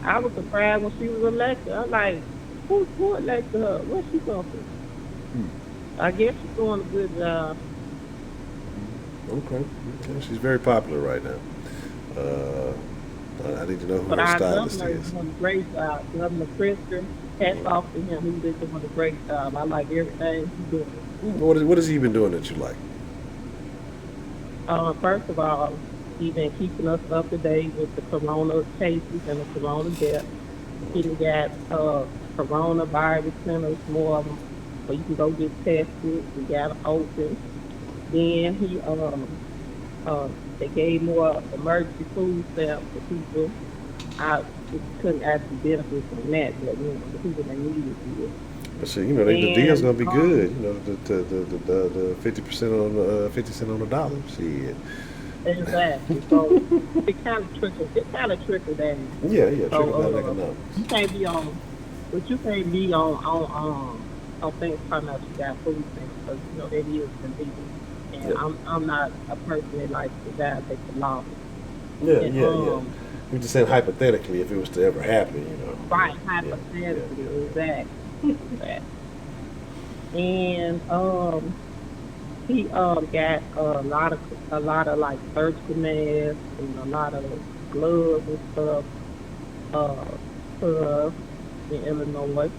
I was surprised when she was elected. I'm like, who elected her? Where's she from? I guess she's doing a good job. Okay. She's very popular right now. I need to know who her stylist is. But our governor is doing a great job. Governor Christian, hats off to him. He's been doing a great job. I like everything he's doing. What has he been doing that you like? First of all, he's been keeping us up to date with the corona cases and the corona deaths. He got coronavirus centers, more of them, so you can go get tested. We got them open. Then they gave more emergency food stamps for people. I couldn't actually benefit from that, but the people that needed it. But see, the deal's gonna be good. The 50% on 50 cents on the dollar. Shit. Exactly. So it kind of trickled down. Yeah, trickle down economics. You can't be on, but you can't be on things talking about you got food things because that is illegal. And I'm not a person that likes to die take the law. Yeah. You're just saying hypothetically if it was to ever happen, Right, hypothetically, exactly. And he got a lot of like surgical masks and a lot of gloves and stuff for us in Illinois.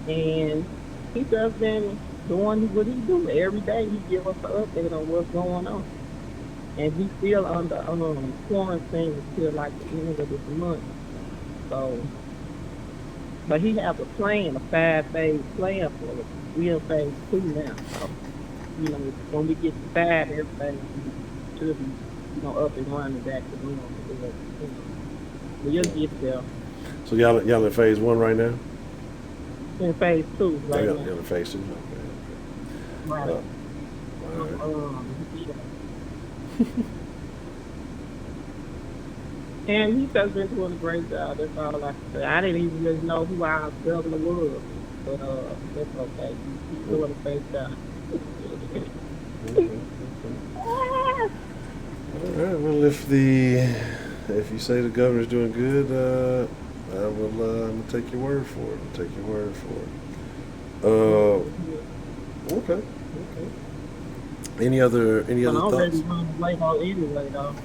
And he just been doing what he do every day. He give us an update on what's going on. and we still under quarantine until like the end of this month. So, but he has a plan, a 5-phase plan for it. We in phase 2 now. So, when we get to 5, everything should be, up and running back to normal. We'll get there. So y'all in phase 1 right now? In phase 2 right Y'all now. in phase 2? Okay. Right. All right. And he's just been doing a great job. That's all I can say. I didn't even really know who our governor was, but that's okay. He's doing a great job. All right. Well, if you say the governor's doing good, I will. I'm gonna take your word for it. Okay. Any other I'm thoughts? ready to run away though anyway, though.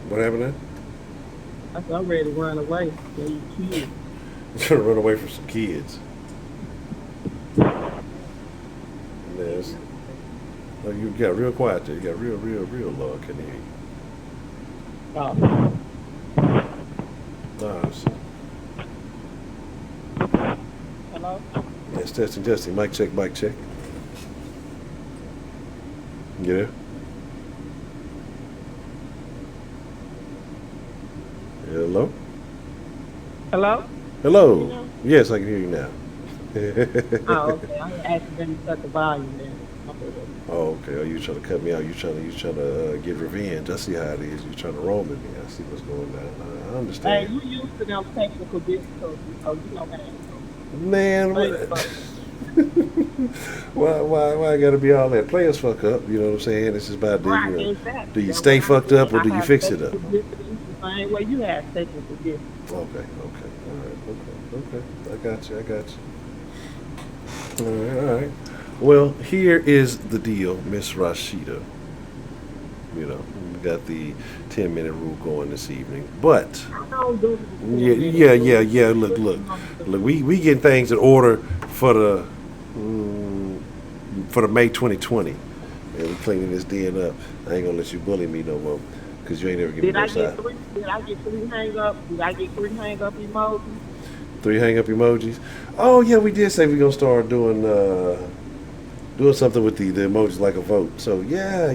What happened there? I said I'm ready to run away from these kids. You're trying to run away from some kids. Yes. Oh, you got real quiet there. You got real low. I couldn't hear you. Oh. Nice. Hello? Yes, testing. Mic check. You there? Hello? Hello? Hello. Yeah. Yes, I can hear you now. Oh, okay. I accidentally cut the volume there. Oh, okay. Oh, you trying to cut me out? You trying to get revenge? I see how it is. You trying to roam at me? I see what's going on. I understand. Hey, you used to them technical difficulties, so you know that. Man, what? why I gotta be all that? Players fuck up. You know what I'm saying? This is about do you stay fucked up or do you fix it up? The same way you have technical difficulties. Okay. All right. Okay. I got you. All right. Well, here is the deal, Miss Rashida. We got the 10-minute rule going this evening, but yeah. Look. We getting things in order for the May 2020, and we cleaning this den up. I ain't gonna let you bully me no more, cause you ain't ever give me no side. Did I get 3 hang up? Did I get 3 hang up emojis? 3 hang up emojis. Oh yeah, we did say we're gonna start doing something with the emojis like a vote. So yeah.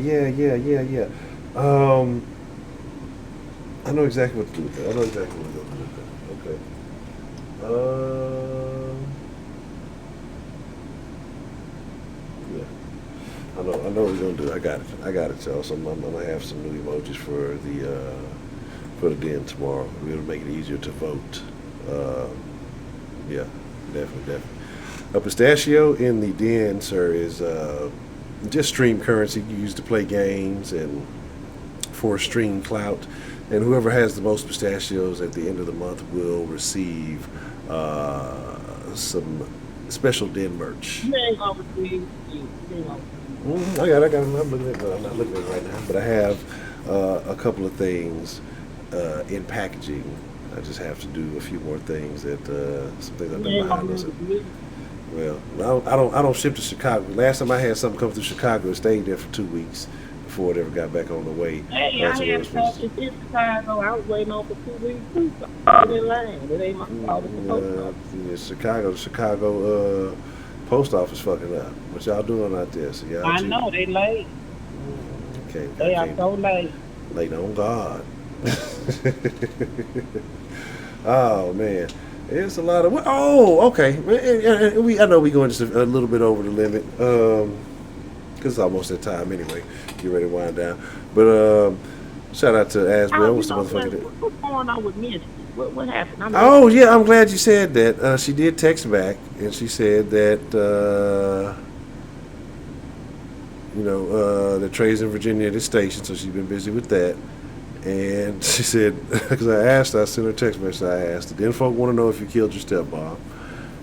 I know exactly what to do with that. Okay. Yeah. I know what we're gonna do. I got it, y'all. So I'm gonna have some new emojis for the den tomorrow. It'll make it easier to vote. Yeah, definitely. A pistachio in the den, sir, is just stream currency you use to play games and for stream clout. And whoever has the most pistachios at the end of the month will receive some special den merch. You ain't gonna receive. I got it. I'm looking at it. I'm not looking at it right now, but I have a couple of things in packaging. I just have to do a few more things some things I've been behind. Well, I don't ship to Chicago. Last time I had something come through Chicago, it stayed there for 2 weeks before it ever got back on the way. Hey, I had something in Chicago. I was waiting on for 2 weeks too. So I was in line. It ain't my fault. The Chicago post office fucking up. What y'all doing out there? So y'all I know they late. Okay. They are so late. Late on God. Oh man. It's a lot of. Oh, okay. I know we going just a little bit over the limit, because it's almost that time anyway. Get ready to wind down. But shout out to Asbel. What's the motherfucker? What's going on with Misty? What happened? Oh yeah, I'm glad you said that. She did text back, and she said that that Trey's in Virginia at his station, so she's been busy with that. And she said, because I sent her a text message. I asked, did folk want to know if you killed your stepmom?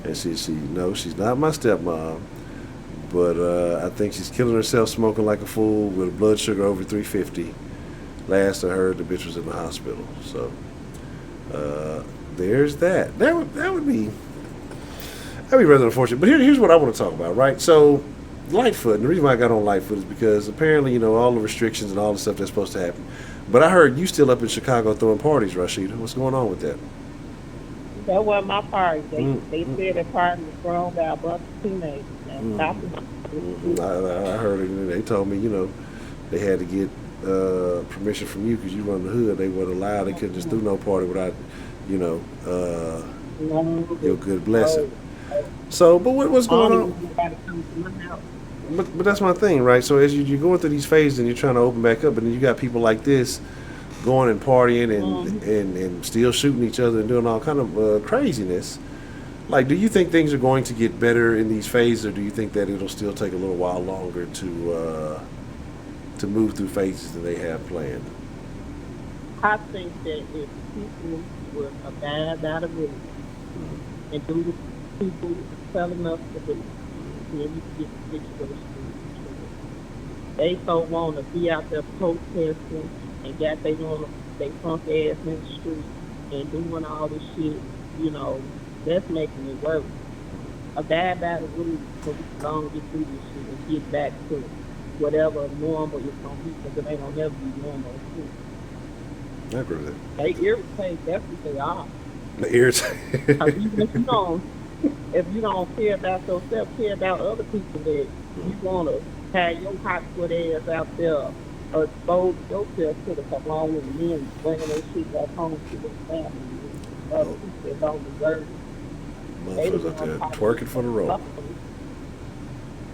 And she no, she's not my stepmom, but I think she's killing herself smoking like a fool with a blood sugar over 350. Last I heard, the bitch was in the hospital. So there's that. That'd be rather unfortunate. But here's what I want to talk about, right? So Lightfoot, and the reason why I got on Lightfoot is because apparently, all the restrictions and all the stuff that's supposed to happen. But I heard you still up in Chicago throwing parties, Rashida. What's going on with that? That wasn't my party. They said that party was thrown by a bunch of teenagers. And stopped it. I heard it. They told me, they had to get permission from you because you run the hood. They weren't allowed. They couldn't just do no party without, your good blessing. So, but what's going on? But that's my thing, right? So as you're going through these phases and you're trying to open back up, and then you got people like this going and partying and still shooting each other and doing all kind of craziness. Like, do you think things are going to get better in these phases, or do you think that it'll still take a little while longer to move through phases that they have planned? I think that if people would abide by the rules and do what people telling us to do, then we get the situation. They so want to be out there protesting and got they front ass in the street and doing all this shit, that's making it worse. Abide by the rules so we can go and get through this shit and get back to whatever normal is going to be, because it ain't going to never be normal. I agree with that. They irritate, that's what they are. They irritate. Even if you don't care about yourself, care about other people, that you want to have your hot foot ass out there or expose yourself to the along with men bringing their shit back home to their family. Other people that don't deserve it. Motherfuckers out there twerking for the road.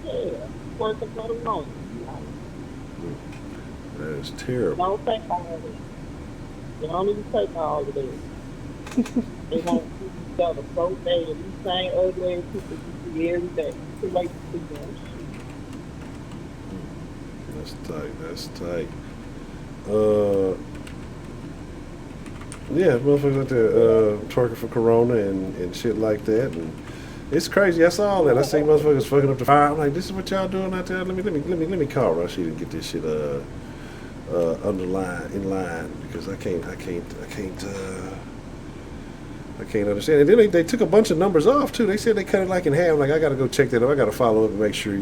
Yeah, twerking for the road. That is terrible. Don't take all of that. They don't even take all of that. They want to see each other so bad. These same ugly ass people you see every day. Too late to see them. That's tight. Yeah, motherfuckers out there twerking for Corona and shit like that, and it's crazy. I saw all that. I see motherfuckers fucking up the fire. I'm like, this is what y'all doing out there. Let me call Rashid and get this shit in line because I can't understand. And then they took a bunch of numbers off too. They said they cut it like in half. Like, I got to go check that up. I got to follow up and make sure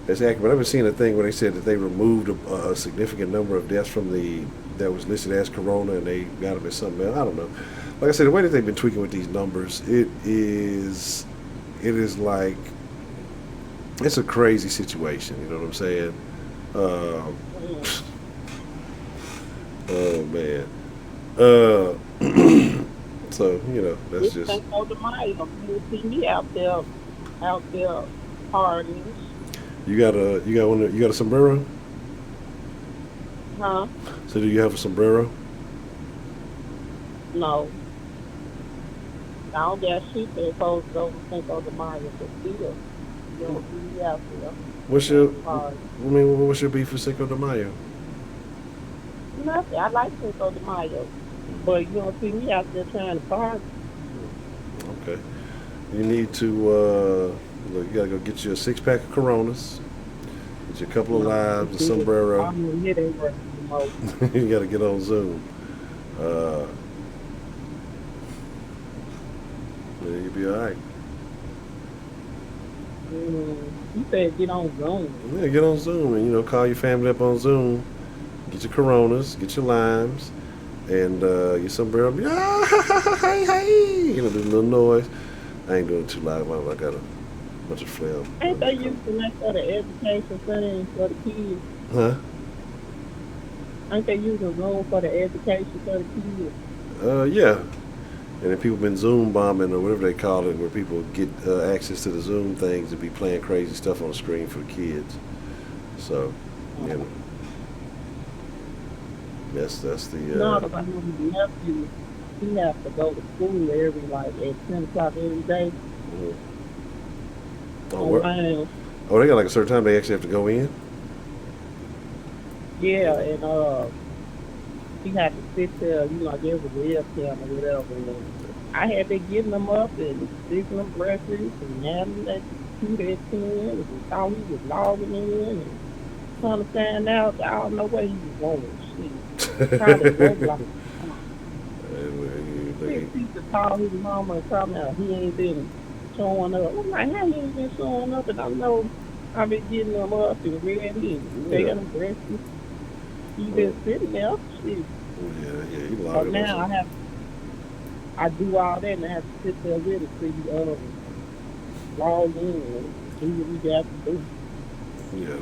that's accurate. I've been seeing a thing where they said that they removed a significant number of deaths from that was listed as Corona, and they got them as something else. I don't know. Like I said, the way that they've been tweaking with these numbers, it is like, it's a crazy situation. You know what I'm saying? Oh man. So that's just. You see me out there partying. You got a sombrero? Huh? So do you have a sombrero? No. I don't got shit that goes over Cinco de Mayo, but still, you don't see me out there. What's your beef for Cinco de Mayo? Nothing. I like Cinco de Mayo, but you don't see me out there trying to party. Okay. You need to you gotta go get you a 6-pack of Coronas, get you a couple of limes, a sombrero. You gotta get on Zoom. Yeah, you'll be all right. You said get on Zoom. Yeah, get on Zoom and call your family up on Zoom. Get your Coronas, get your limes, and your sombrero. Hey, do a little noise. I ain't doing it too loud. I got a bunch of phlegm. Ain't they using that for the education center for the kids? Huh? Ain't they using Zoom for the education for the kids? Yeah. And then people been Zoom bombing or whatever they call it, where people get access to the Zoom things and be playing crazy stuff on the screen for the kids. So, that's the. No, but my nephew, he has to go to school at 10 o'clock every day. Oh, they got like a certain time they actually have to go in? Yeah, and he had to sit there, there was a webcam or whatever. And I had been getting them up and sticking them breakfast and having that computer at 10 and thought he was logging in and trying to find out. I don't know where he was going. Shit. Trying to work like He called his mama and told me he ain't been showing up. I'm like, how he ain't been showing up? And I know I've been getting them up and ready and paying them breakfast. You been sitting there, shit. Yeah, you So logging now us. I do all that and I have to sit there with it till you log in and do what you got to do. Yeah,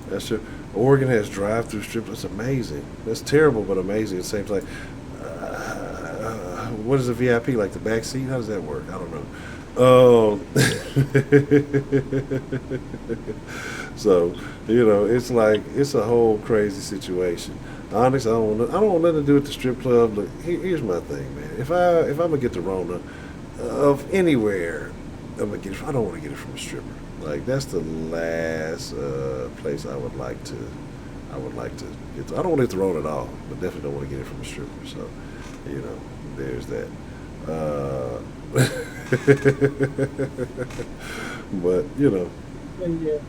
that's your Oregon has drive-through strip. That's amazing. That's terrible, but amazing at the same time. What is a VIP like? The back seat? How does that work? I don't know. So it's like it's a whole crazy situation. Honestly, I don't want nothing to do with the strip club. Look, here's my thing, man. If I'm gonna get the Rona of anywhere, I don't want to get it from a stripper. Like that's the last place I would like to get. I don't want to get the Rona at all, but definitely don't want to get it from a stripper. So, there's that. But Yeah.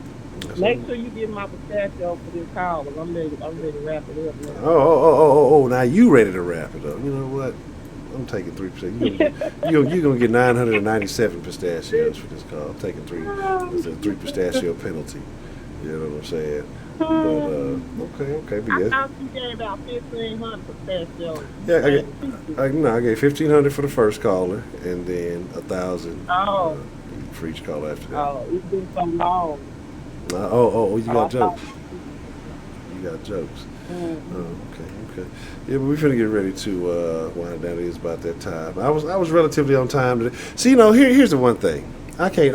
Make sure you get my pistachio for this call, because I'm ready to wrap it up now. Oh! Now you ready to wrap it up? You know what? I'm taking 3%. You're gonna get 997 pistachios for this call. I'm taking 3. It's a 3 pistachio penalty. You know what I'm saying? But okay. But I yes. thought you gave about 1,500 pistachios. Yeah, I gave 1,500 for the first caller, and then 1,000 for each caller after that. Oh, it's been so long. You got jokes. You got jokes. Mm-hmm. Oh, okay. Yeah, but we're finna get ready to wind down. It is about that time. I was relatively on time today. See, here's the one thing. I can't.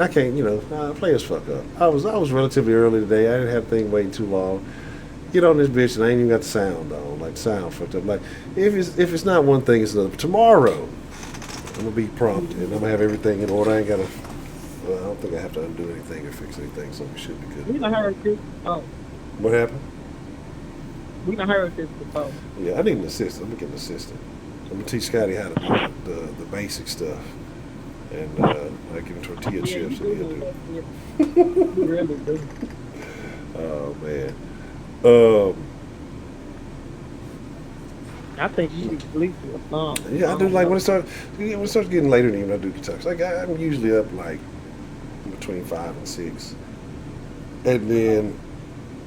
Players fuck up. I was relatively early today. I didn't have the thing waiting too long. Get on this bitch and I ain't even got the sound on. Like sound fucked up. Like if it's not one thing, it's another. Tomorrow, I'm gonna be prompt and I'm gonna have everything in order. I ain't gotta. Well, I don't think I have to undo anything or fix anything, so we should be good. We done heard this before. What happened? We done heard this before. Yeah, I need an assistant. I'm gonna get an assistant. I'm gonna teach Scotty how to do the basic stuff, and I give him tortilla chips, and he'll do it. You really do. Oh man. I think you need to sleep for a song. Yeah, I do like when it starts getting later in the evening. I do guitars. Like I'm usually up like between 5 and 6, and then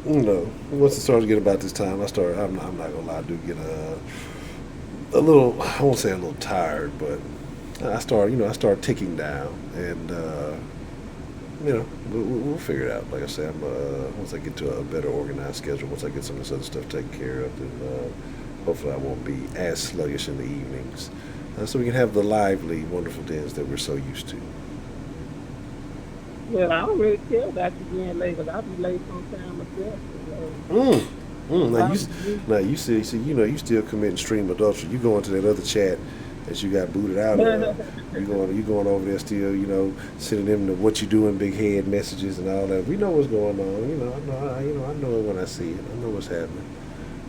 once it starts to get about this time, I'm not gonna lie, I do get a little. I won't say a little tired, but I start ticking down, and we'll figure it out. Like I said, once I get to a better organized schedule, once I get some of this other stuff taken care of, then hopefully I won't be as sluggish in the evenings, so we can have the lively, wonderful dens that we're so used to. Well, I don't really care about you being late, because I'll be late sometime myself. Now you see, you still committing stream adultery. You go into that other chat that you got booted out of. You going over there still, sending them the what you doing big head messages and all that. We know what's going on. I know it when I see it. I know what's happening.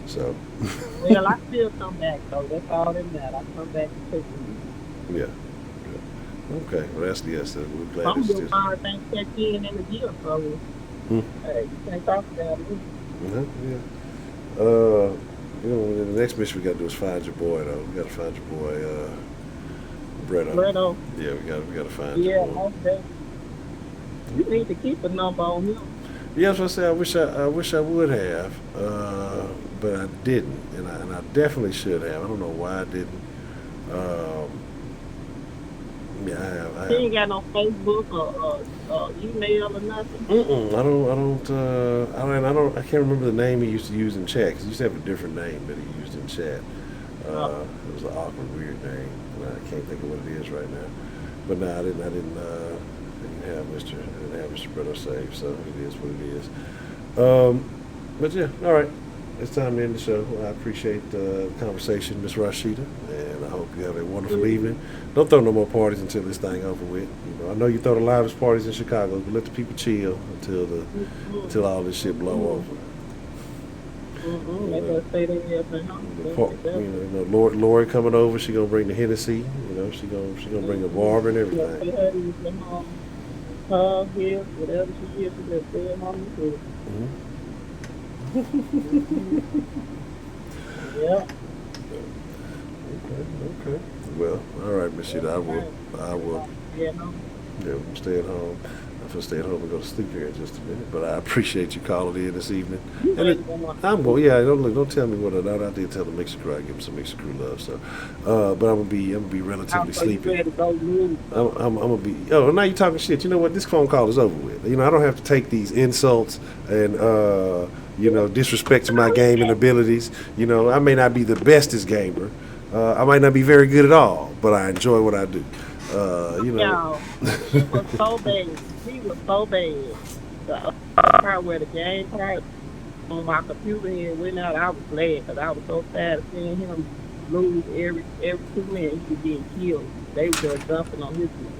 So. Well, I still come back though. That's all that matters. I come back to take you. Yeah. Okay. Well, that's yes. We're glad I'm it's doing still. fine. Things check in the year, so hey, you can't talk about it. Yeah. The next mission we got to do is find your boy, though. We got to find your boy, Bretto. Yeah, we got to find your boy. Most definitely. You need to keep a number on him. Yeah, that's what I say. I wish I would have, but I didn't, and I definitely should have. I don't know why I didn't. Yeah, I have. He ain't got no Facebook or email or nothing. I can't remember the name he used to use in chat, because he used to have a different name that he used in chat. It was an awkward, weird name, and I can't think of what it is right now. But no, I didn't have Mr. Bretto saved, so it is what it is. But yeah, all right. It's time to end the show. I appreciate the conversation, Miss Rashida, and I hope you have a wonderful evening. Don't throw no more parties until this thing over with. I know you throw the livest parties in Chicago, but let the people chill until all this shit blow over. Lori coming over. She gonna bring the Hennessy. She gonna bring a barber and everything. Whatever she is, just stay at home. Yeah. Okay. Well, all right, Miss Sheeta. I will. Yeah, no. Yeah, I'm staying home. I'm gonna stay at home and go to sleep here in just a minute. But I appreciate you calling in this evening. You And ready for one? I'm going. Yeah, don't tell me what I did tell the Mixer Crew. I give them some Mixer Crew love. So, but I'm gonna be relatively So you sleepy. ready to go lose? I'm gonna be. Oh, now you talking shit. You know what? This phone call is over with. You know, I don't have to take these insults and disrespect to my gaming abilities. You know, I may not be the bestest gamer. I might not be very good at all, but I enjoy what I do. Y'all, he was so bad. He was so bad. The part where the game part on my computer and went out, I was glad because I was so sad of seeing him lose every 2 minutes. He was getting killed. They were just dumping on his head.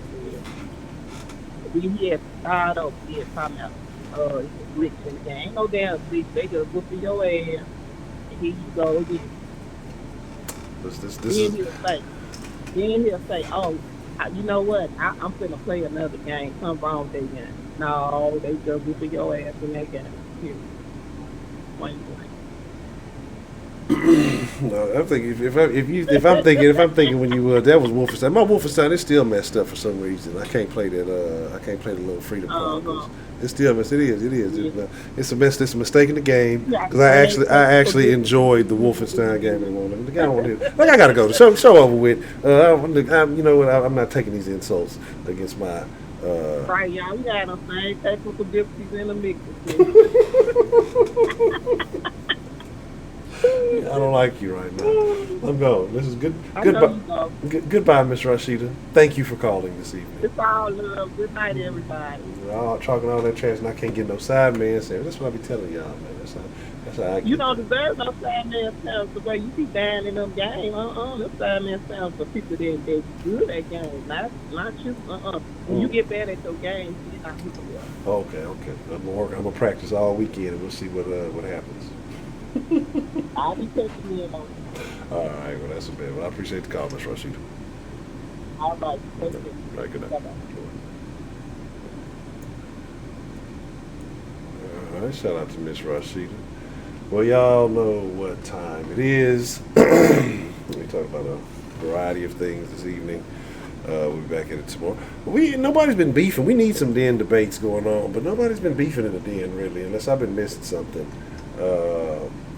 He had started up. He had talking about he was glitching in the game. Ain't no damn glitch. They just whooping your ass. And here you go again. This Then is. he'll say, oh, you know what? I'm finna play another game. Something wrong with that game. No, they just whooping your ass in that game. Here. Point blank. No, I'm thinking if I'm thinking when you that was Wolfenstein. My Wolfenstein is still messed up for some reason. I can't play that. I can't play the little Freedom Chronicles. It's still messed. It is. Yeah. It's a mess. It's a mistake in the game Yeah, because I actually enjoyed the Wolfenstein game. And the guy wanted like I gotta go. The show over with. You know what? I'm not taking these insults against my. Right, y'all. We got no same technical difficulties in the mix. I don't like you right now. I'm going. This is good. I know Goodbye. you go. Goodbye, Miss Rashida. Thank you for calling this evening. It's all love. Good night, everybody. All talking all that trash, and I can't get no side man saying. That's what I be telling y'all, man. That's how I get. You don't deserve no side man sounds the way you be dying in them games. Them side man sounds for people that good at games, not you. When you get bad at your games, you're not people well. Okay. I'm gonna practice all weekend, and we'll see what happens. I'll be taking you in on it. All right. Well, that's a bit. Well, I appreciate the call, Miss Rashida. All right. Take care. All right. Good night. Bye-bye. All right. Shout out to Miss Rashida. Well, y'all know what time it is. We talk about a variety of things this evening. We'll be back at it tomorrow. Nobody's been beefing. We need some den debates going on, but nobody's been beefing in the den really, unless I've been missing something.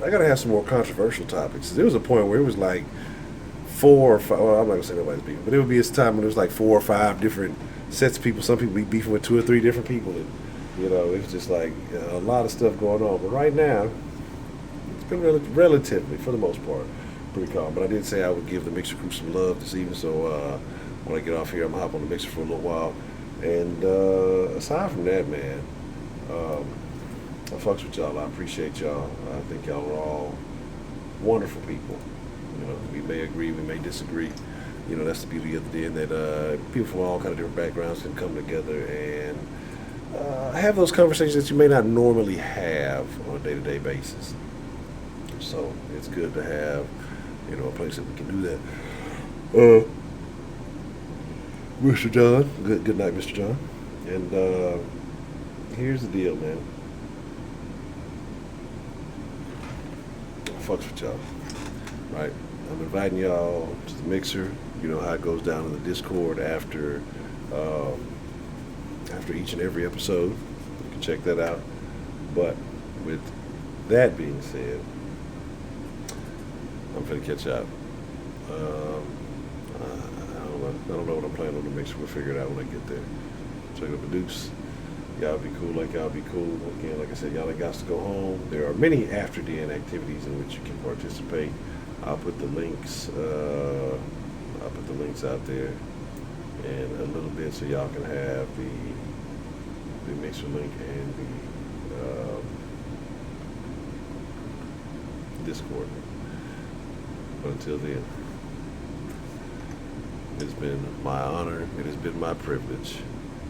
I gotta have some more controversial topics. There was a point where it was like 4 or 5. Well, I'm not gonna say nobody's beefing, but there would be a time when it was like 4 or 5 different sets of people. Some people be beefing with 2 or 3 different people, and it was just like a lot of stuff going on. But right now, it's been relatively, for the most part, pretty calm. But I did say I would give the Mixer Crew some love this evening, so when I get off here, I'm gonna hop on the Mixer for a little while. And aside from that, man, I fucks with y'all. I appreciate y'all. I think y'all are all wonderful people. We may agree, we may disagree. That's the beauty of the den, that people from all kind of different backgrounds can come together and have those conversations that you may not normally have on a day-to-day basis. So it's good to have, a place that we can do that. Mr. John, good night, Mr. John. And here's the deal, man. I fucks with y'all, right? I'm inviting y'all to the Mixer. You know how it goes down in the Discord after each and every episode. You can check that out. But with that being said, I'm finna catch up. I don't know what I'm planning on the Mixer. We'll figure it out when I get there. Check up a deuce. Y'all be cool like y'all be cool. Again, like I said, y'all ain't got to go home. There are many after den activities in which you can participate. I'll put the links. Out there in a little bit, so y'all can have the Mixer link and the Discord. But until then, it's been my honor. It has been my privilege,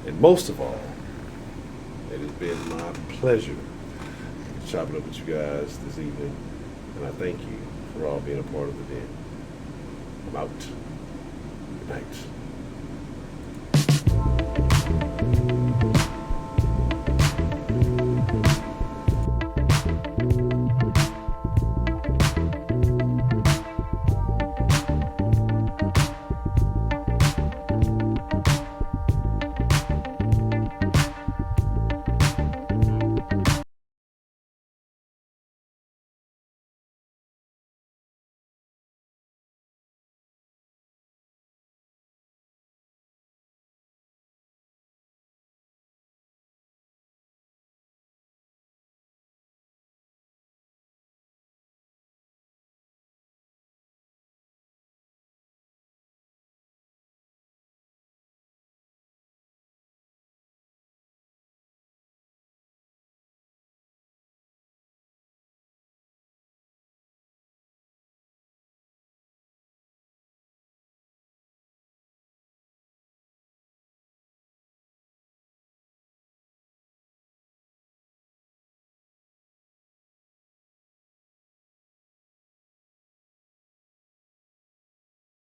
and most of all, it has been my pleasure to chop it up with you guys this evening. And I thank you for all being a part of the den. I'm out. Good night.